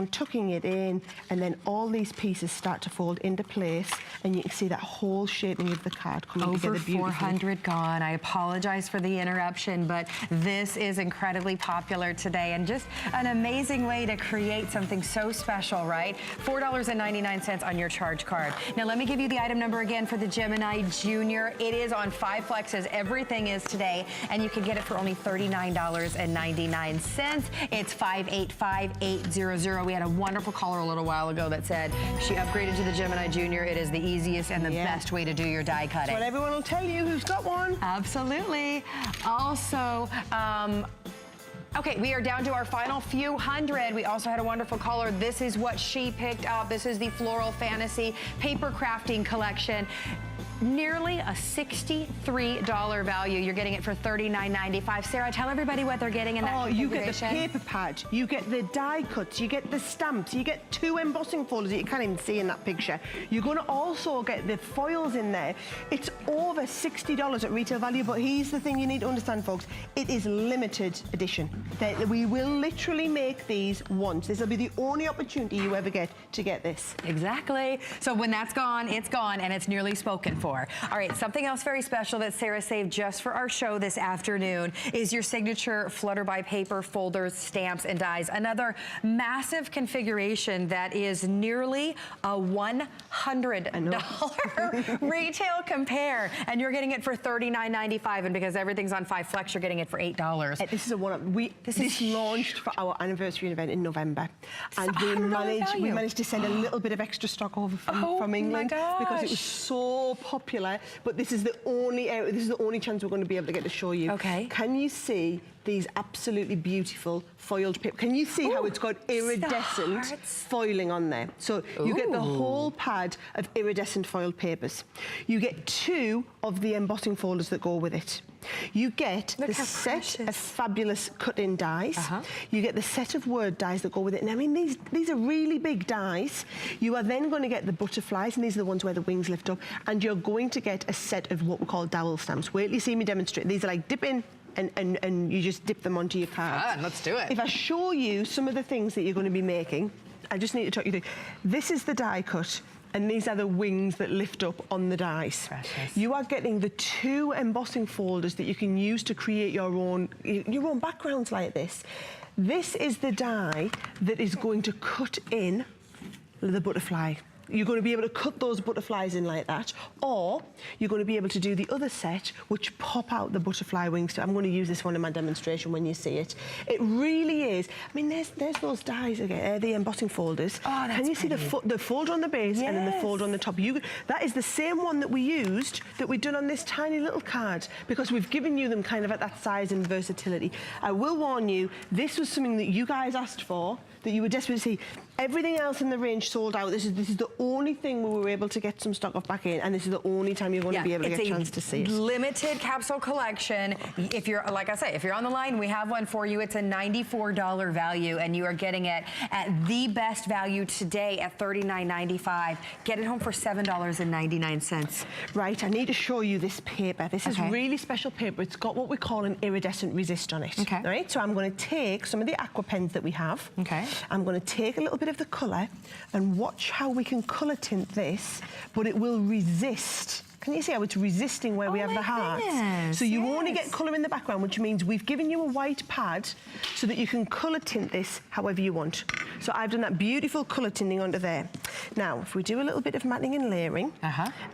tucking it in, and then all these pieces start to fold into place, and you can see that whole shaping of the card coming together beautifully. Over 400 gone. I apologize for the interruption, but this is incredibly popular today, and just an amazing way to create something so special, right? $4.99 on your charge card. Now, let me give you the item number again for the Gemini Jr. It is on 5 flexes. Everything is today, and you can get it for only $39.99. It's 585800. We had a wonderful caller a little while ago that said she upgraded to the Gemini Jr. It is the easiest and the best way to do your die cutting. That's what everyone will tell you who's got one. Absolutely. Also, okay, we are down to our final few hundred. We also had a wonderful caller. This is what she picked up. This is the Floral Fantasy Paper Crafting Collection. nearly a $63 value. You're getting it for $39.95. Sarah, tell everybody what they're getting in that you get the configuration. paper pad, you get the die cuts, you get the stamps, you get 2 embossing folders that you can't even see in that picture. You're going to also get the foils in there. It's over $60 at retail value, but here's the thing you need to understand, folks. It is limited edition. We will literally make these once. This will be the only opportunity you ever get to get this. Exactly. So when that's gone, and it's nearly spoken for. All right, something else very special that Sarah saved just for our show this afternoon is your signature Flutter by Paper folders, stamps, and dies. Another massive configuration that is nearly a $100 retail compare, and you're getting it for $39.95, and because everything's on 5 Flex, you're getting it for $8. This is a one-up. This launched for our anniversary event in November, and we managed to send a little bit of extra stock over from England because it was so popular. But this is the only chance we're going to be able to get to show you. Okay. Can you see these absolutely beautiful foiled paper? Can you see how it's got iridescent foiling on there? So you get the whole pad of iridescent foiled papers. You get 2 of the embossing folders that go with it. You get the set of fabulous cut-in dies. You get the set of word dies that go with it. And I mean, these are really big dies. You are then going to get the butterflies, and these are the ones where the wings lift up. And you're going to get a set of what we call dowel stamps. Wait till you see me demonstrate. These are like dip in, and you just dip them onto your card. Let's do it. If I show you some of the things that you're going to be making, I just need to talk you through. This is the die cut, and these are the wings that lift up on the dies. Precious. You are getting the 2 embossing folders that you can use to create your own backgrounds like this. This is the die that is going to cut in the butterfly. You're going to be able to cut those butterflies in like that, or you're going to be able to do the other set, which pop out the butterfly wings. I'm going to use this one in my demonstration when you see it. It really is. I mean, there's those dies again, the embossing folders. Oh, that's Can you see the folder on the base and then the folder on the top? That is the same one that we used, that we've done on this tiny little card, because we've given you them kind of at that size and versatility. I will warn you, this was something that you guys asked for, that you were desperate to see. Everything else in the range sold out. This is the only thing we were able to get some stock of back in, and this is the only time you're going to be able to get a chance to see it. Limited capsule collection. If you're, like I say, if you're on the line, we have one for you. It's a $94 value, and you are getting it at the best value today at $39.95. Get it home for $7.99. Right, I need to show you this paper. This is really special paper. It's got what we call an iridescent resist on it. Okay. Right, so I'm going to take some of the aqua pens that we have. Okay. I'm going to take a little bit of the colour and watch how we can colour tint this, but it will resist. Can you see how it's resisting where we have the heart? So you only get colour in the background, which means we've given you a white pad so that you can colour tint this however you want. So I've done that beautiful colour tinting onto there. Now, if we do a little bit of matting and layering,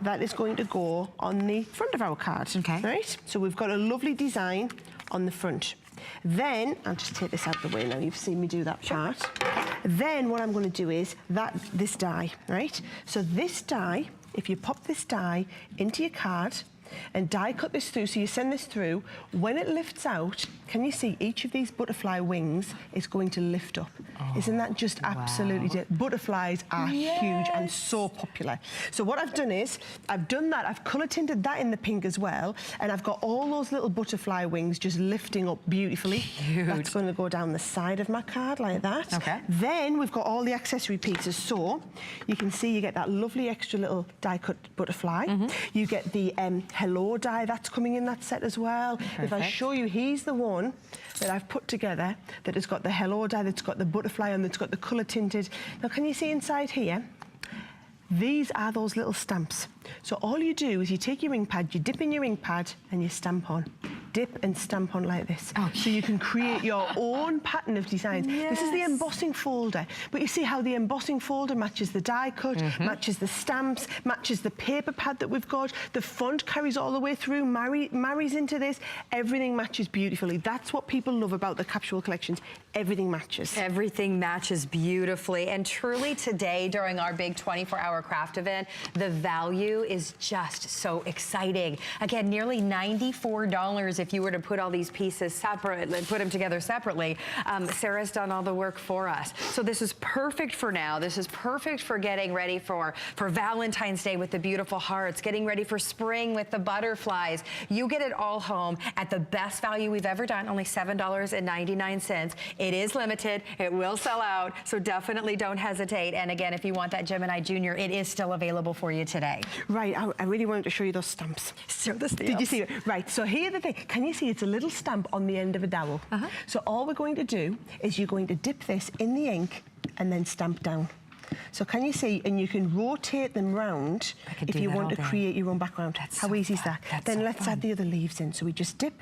that is going to go on the front of our card. Okay. Right? So we've got a lovely design on the front. Then, I'll just take this out of the way now, you've seen me do that part. Then what I'm going to do is this die, right? So this die, if you pop this die into your card and die cut this through, so you send this through, when it lifts out, can you see each of these butterfly wings is going to lift up? Isn't that just absolutely... Butterflies are huge and so popular. So what I've done is, I've colour tinted that in the pink as well, and I've got all those little butterfly wings just lifting up beautifully. Huge. That's going to go down the side of my card like that. Okay. Then we've got all the accessory pieces, so you can see you get that lovely extra little die cut butterfly. You get the hello die that's coming in that set as well. If I show you, here's the one that I've put together that has got the hello die, that's got the butterfly on, that's got the colour tinted. Now, can you see inside here? These are those little stamps. So all you do is you take your ink pad, you dip in your ink pad and you stamp on. Dip and stamp on like this. So you can create your own pattern of designs. This is the embossing folder. But you see how the embossing folder matches the die cut, matches the stamps, matches the paper pad that we've got. The font carries all the way through, marries into this. Everything matches beautifully. That's what people love about the capsule collections. Everything matches. Everything matches beautifully. And truly today, during our big 24-hour craft event, the value is just so exciting. Again, nearly $94 crafters, if you were to put all these pieces separate, put them together separately, Sarah's done all the work for us. So this is perfect for now. This is perfect for getting ready for Valentine's Day with the beautiful hearts, getting ready for spring with the butterflies. You get it all home at the best value we've ever done, only $7.99. It is limited. It will sell out, so definitely don't hesitate. And again, if you want that Gemini Jr., it is still available for you today. Right, I really wanted to show you those stamps. Show the stamps. Did you see it? Right, so here's the thing. Can you see it's a little stamp on the end of a dowel? So all we're going to do is you're going to dip this in the ink and then stamp down. So can you see, and you can rotate them round if you want to create your own background. How easy is that? Then let's add the other leaves in. So we just dip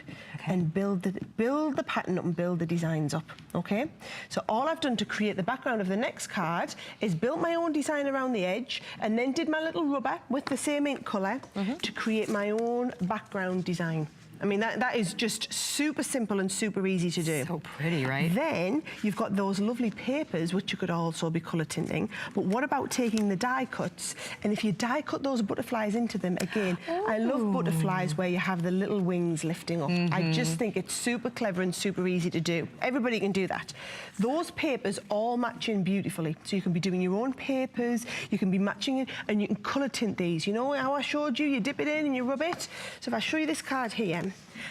and build the pattern up and build the designs up, okay? So all I've done to create the background of the next card is built my own design around the edge and then did my little rubber with the same ink colour to create my own background design. I mean, that is just super simple and super easy to do. So pretty, right? Then you've got those lovely papers, which you could also be colour tinting. But what about taking the die cuts? And if you die cut those butterflies into them, again, I love butterflies where you have the little wings lifting up. I just think it's super clever and super easy to do. Everybody can do that. Those papers all match in beautifully. So you can be doing your own papers, you can be matching it, and you can colour tint these. You know how I showed you? You dip it in and you rub it. So if I show you this card here,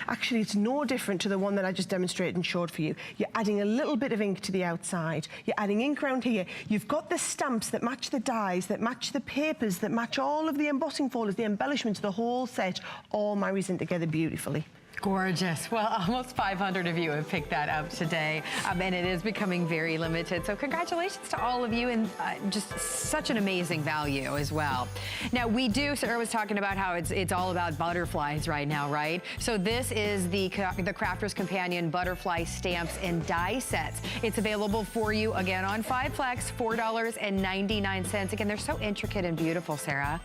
actually, it's no different to the one that I just demonstrated and showed for you. You're adding a little bit of ink to the outside. You're adding ink around here. You've got the stamps that match the dies, that match the papers, that match all of the embossing folders, the embellishments, the whole set, all marries in together beautifully. Gorgeous. Well, almost 500 of you have picked that up today, and it is becoming very limited. So congratulations to all of you, and just such an amazing value as well. Now, Sarah was talking about how it's all about butterflies right now, right? So this is the Crafter's Companion Butterfly Stamps and Die Sets. It's available for you, again, on 5 Flex, $4.99. Again, they're so intricate and beautiful, Sarah.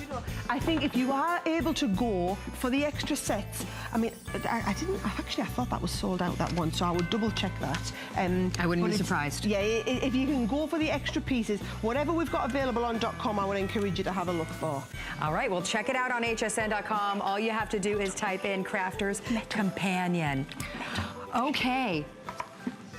You know, I think if you are able to go for the extra sets, I mean, I thought that was sold out, that one, so I would double check that. I wouldn't be surprised. Yeah, if you can go for the extra pieces, whatever we've got available on .com, I would encourage you to have a look for. All right, well, check it out on hsn.com. All you have to do is type in Crafter's Companion. Okay.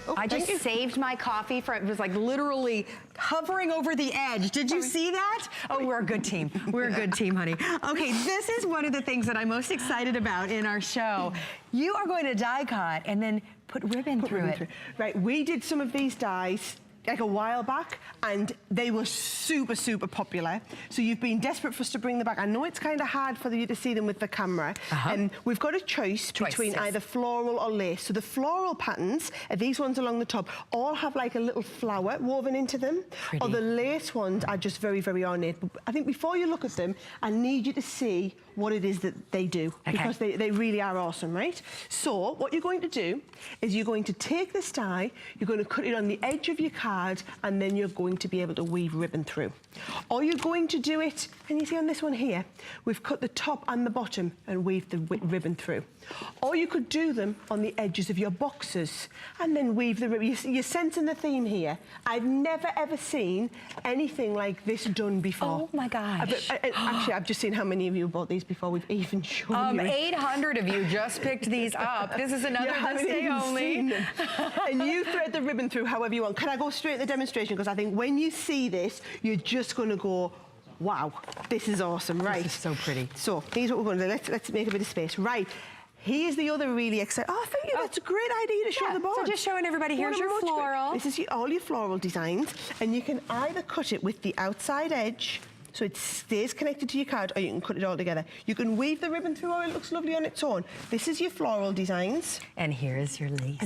Oh, I just saved my coffee it was like literally hovering over the edge. Did you see that? Oh, we're a good team. We're a good team, honey. Okay, this is one of the things that I'm most excited about in our show. You are going to die cut and then put ribbon through it. Right, we did some of these dies like a while back, and they were super, super popular. So you've been desperate for us to bring them back. I know it's kind of hard for you to see them with the camera. We've got a choice between either floral or lace. So the floral patterns, these ones along the top, all have like a little flower woven into them. Pretty. Or the lace ones are just very, very ornate. But I think before you look at them, I need you to see what it is that they do, because they really are awesome, right? So what you're going to do is you're going to take this die, you're going to cut it on the edge of your card, and then you're going to be able to weave ribbon through. Or you're going to do it, and you see on this one here, we've cut the top and the bottom and weaved the ribbon through. Or you could do them on the edges of your boxes and then weave the ribbon. You're sensing the theme here. I've never ever seen anything like this done before. Oh my gosh. Actually, I've just seen how many of you bought these before we've even shown you. 800 of you just picked these up. This is another this day only. And you thread the ribbon through however you want. Can I go straight to the demonstration? Because I think when you see this, you're just going to go, wow, this is awesome, right? This is so pretty. So here's what we're going to do. Let's make a bit of space. Right. Here's the other really exciting. Oh, thank you. That's a great idea to show the board. So just showing everybody, here's your floral. This is all your floral designs, and you can either cut it with the outside edge, so it stays connected to your card, or you can cut it all together. You can weave the ribbon through, or it looks lovely on its own. This is your floral designs. And here is your lace.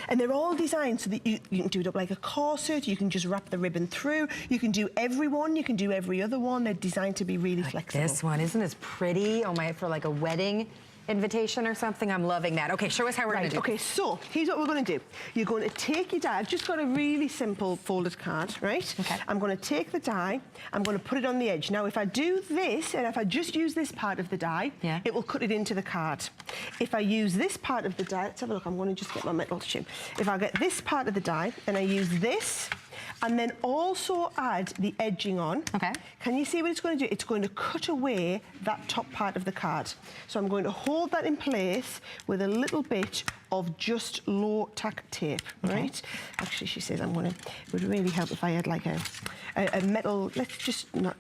And they're all designed so that you can do it up like a corset, you can just wrap the ribbon through, you can do every one, you can do every other one. They're designed to be really flexible. This one, isn't this pretty? Oh my, for like a wedding invitation or something. I'm loving that. Okay, show us how we're going to do it. Okay, so here's what we're going to do. You're going to take your die. I've just got a really simple folded card, right? Okay. I'm going to take the die. I'm going to put it on the edge. Now, if I do this, and if I just use this part of the die, it will cut it into the card. If I use this part of the die, let's have a look. I'm going to just get my metal tube. If I get this part of the die and I use this, and then also add the edging on. Okay. Can you see what it's going to do? It's going to cut away that top part of the card. So I'm going to hold that in place with a little bit of just low tack tape, right? Actually, she says it would really help if I had like a metal, let's just not,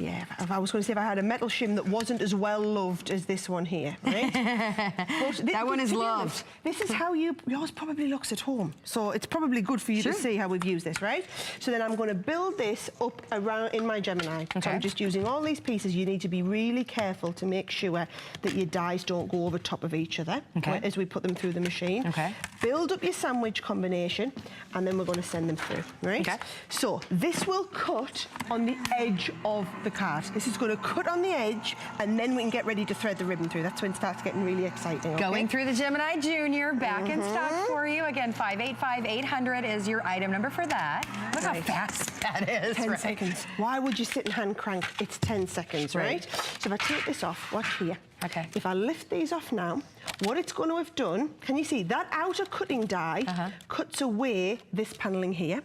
yeah, I was going to say if I had a metal shim that wasn't as well loved as this one here, right? That one is loved. This is how yours probably looks at home. So it's probably good for you to see how we've used this, right? So then I'm going to build this up around in my Gemini. Okay. So I'm just using all these pieces. You need to be really careful to make sure that your dies don't go over top of each other as we put them through the machine. Okay. Build up your sandwich combination, and then we're going to send them through, right? Okay. So this will cut on the edge of the card. This is going to cut on the edge, and then we can get ready to thread the ribbon through. That's when it starts getting really exciting. Okay? Going through the Gemini Jr. back in stock for you. Again, 585-800 is your item number for that. Look how fast that is. 10 seconds. Why would you sit and hand crank? It's 10 seconds, right? So if I take this off, watch here. Okay. If I lift these off now, what it's going to have done, can you see that outer cutting die cuts away this paneling here.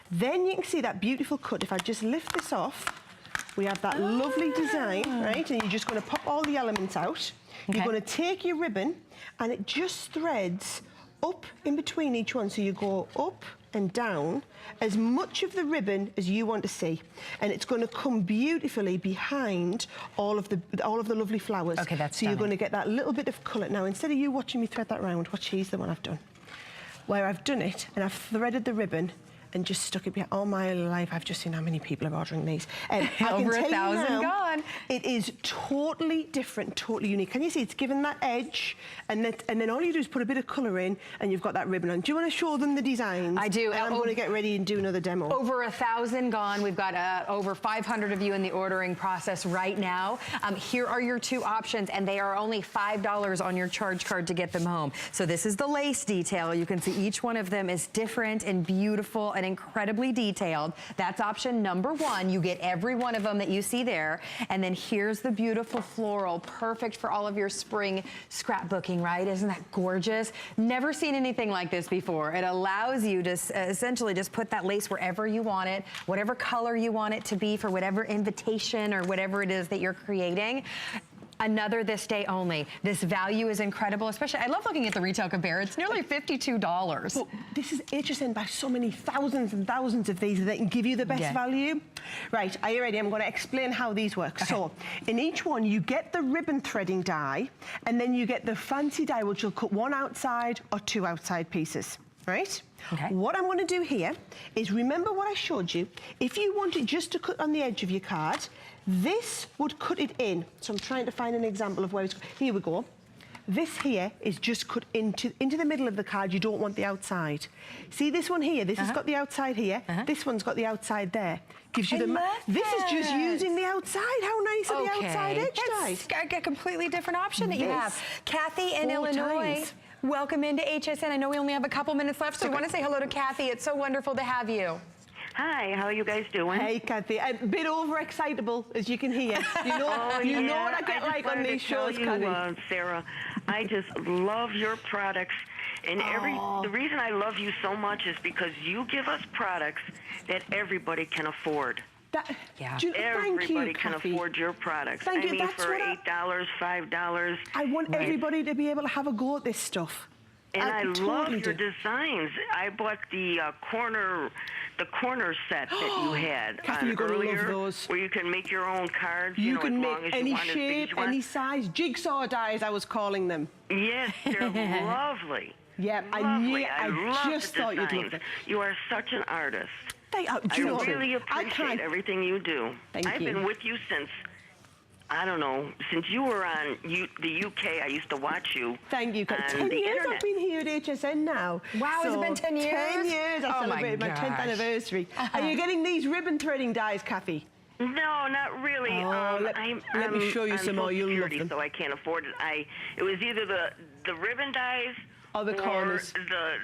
Then you can see that beautiful cut. If I just lift this off, we have that lovely design, right? And you're just going to pop all the elements out. You're going to take your ribbon, and it just threads up in between each one. So you go up and down as much of the ribbon as you want to see, and it's going to come beautifully behind all of the lovely flowers. Okay, that's so stunning. You're going to get that little bit of colour. Now, instead of you watching me thread that round, watch, here's the one I've done, where I've done it and I've threaded the ribbon and just stuck it behind. All my life, I've just seen how many people are ordering these. Over 1,000 gone. It is totally different, totally unique. Can you see it's given that edge, and then all you do is put a bit of colour in, and you've got that ribbon on. Do you want to show them the designs? I do. And I'm going to get ready and do another demo. Over 1,000 gone. We've got over 500 of you in the ordering process right now. Here are your two options, and they are only $5 on your charge card to get them home. So this is the lace detail. You can see each one of them is different and beautiful and incredibly detailed. That's option number one. You get every one of them that you see there. And then here's the beautiful floral, perfect for all of your spring scrapbooking, right? Isn't that gorgeous? Never seen anything like this before. It allows you to essentially just put that lace wherever you want it, whatever color you want it to be for whatever invitation or whatever it is that you're creating. Another this day only. This value is incredible, especially, I love looking at the retail compare. It's nearly $52. Well, this is HSN by so many thousands and thousands of these that they can give you the best value. Right, are you ready? I'm going to explain how these work. Okay. So, in each one, you get the ribbon threading die, and then you get the fancy die, which will cut one outside or two outside pieces. Right? Okay. What I'm going to do here is remember what I showed you. If you want it just to cut on the edge of your card, this would cut it in. So I'm trying to find an example of where it's... Here we go. This here is just cut into the middle of the card. You don't want the outside. See this one here? This has got the outside here. This one's got the outside there. Gives you This is just using the outside. How nice are the outside edge dies? That's a completely different option that you have. Kathy in Illinois. Welcome into HSN. I know we only have a couple minutes left, so I want to say hello to Kathy. It's so wonderful to have you. Hi, how are you guys doing? Hey, Kathy. A bit overexcitable, as you can hear. You know, you know what I get like on these shows, Kathy. Sarah, I just love your products. And the reason I love you so much is because you give us products that everybody can afford. Everybody can afford your products. Thank you. I mean, for $8, $5. I want everybody to be able to have a go at this stuff. And I love your designs. I bought the corner set that you had Kathy, you're going to love those. Where you can make your own cards. You know, can as make long as any you want, shape, any size. Jigsaw dies, I was calling them. Yes, they're lovely. Yeah, lovely. I just thought you'd love them. You are such an artist. I really appreciate everything you do. I've been with you since, I don't know, since you were on the UK. I used to watch you. Thank you. 10 years I've been here at HSN now. Wow, has it been 10 years? 10 years. I celebrated my 10th anniversary. Are you getting these ribbon threading dies, Kathy? No, not really. Let me show you some more. You'll love them. So I can't afford it. It was either the ribbon dies or the corners?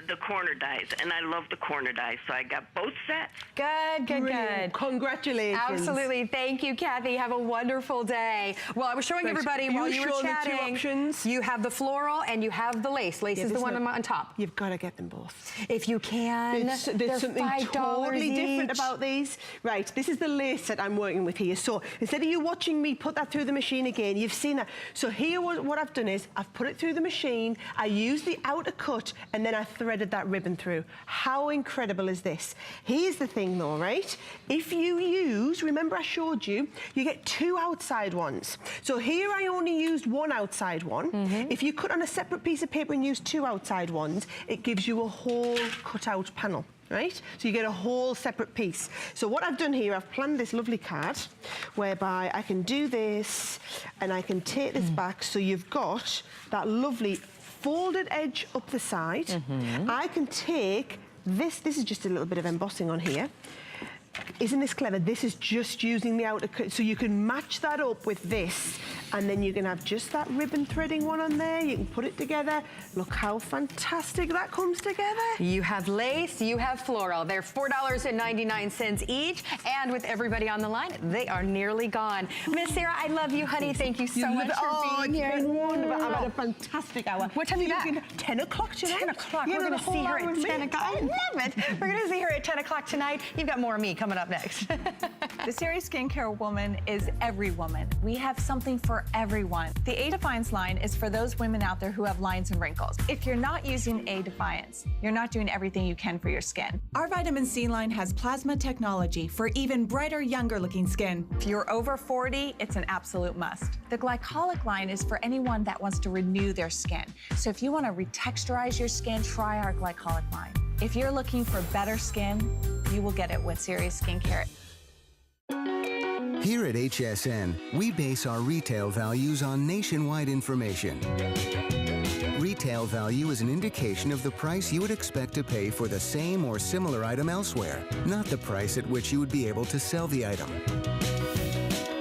The corner dies, and I love the corner dies, so I got both sets. Good, good, good. Congratulations. Absolutely. Thank you, Kathy. Have a wonderful day. Well, I was showing everybody while you were chatting. You have the floral and you have the lace. Lace is the one on top. You've got to get them both. If you can. There's something totally different about these. Right, this is the lace that I'm working with here. So instead of you watching me put that through the machine again, you've seen that. So here what I've done is I've put it through the machine, I used the outer cut, and then I threaded that ribbon through. How incredible is this? Here's the thing though, right? If you use, remember I showed you, you get 2 outside ones. So here I only used 1 outside one. If you cut on a separate piece of paper and use 2 outside ones, it gives you a whole cut-out panel. Right? So you get a whole separate piece. So what I've done here, I've planned this lovely card whereby I can do this and I can take this back so you've got that lovely folded edge up the side. I can take this is just a little bit of embossing on here. Isn't this clever? This is just using the outer cut, so you can match that up with this, and then you can have just that ribbon threading one on there. You can put it together. Look how fantastic that comes together. You have lace, you have floral. They're $4.99 each, and with everybody on the line, they are nearly gone. Miss Sarah, I love you, honey. Thank you so much for being here. It's been wonderful. I've had a fantastic hour. What time are you back? 10 o'clock tonight. 10 o'clock. We're going to see her at 10 o'clock. I love it. We're going to see her at 10 o'clock tonight. You've got more of me coming up next. The Serious Skincare Woman is every woman. We have something for everyone. The A Defiance line is for those women out there who have lines and wrinkles. If you're not using A Defiance, you're not doing everything you can for your skin. Our vitamin C line has plasma technology for even brighter, younger looking skin. If you're over 40, it's an absolute must. The glycolic line is for anyone that wants to renew their skin. So if you want to retexturize your skin, try our glycolic line. If you're looking for better skin, you will get it with Serious Skincare. Here at HSN, we base our retail values on nationwide information. Retail value is an indication of the price you would expect to pay for the same or similar item elsewhere, not the price at which you would be able to sell the item.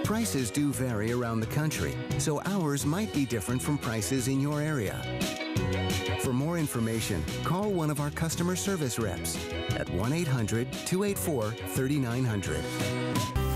Prices do vary around the country, so ours might be different from prices in your area. For more information, call one of our customer service reps at 1-800-284-3900.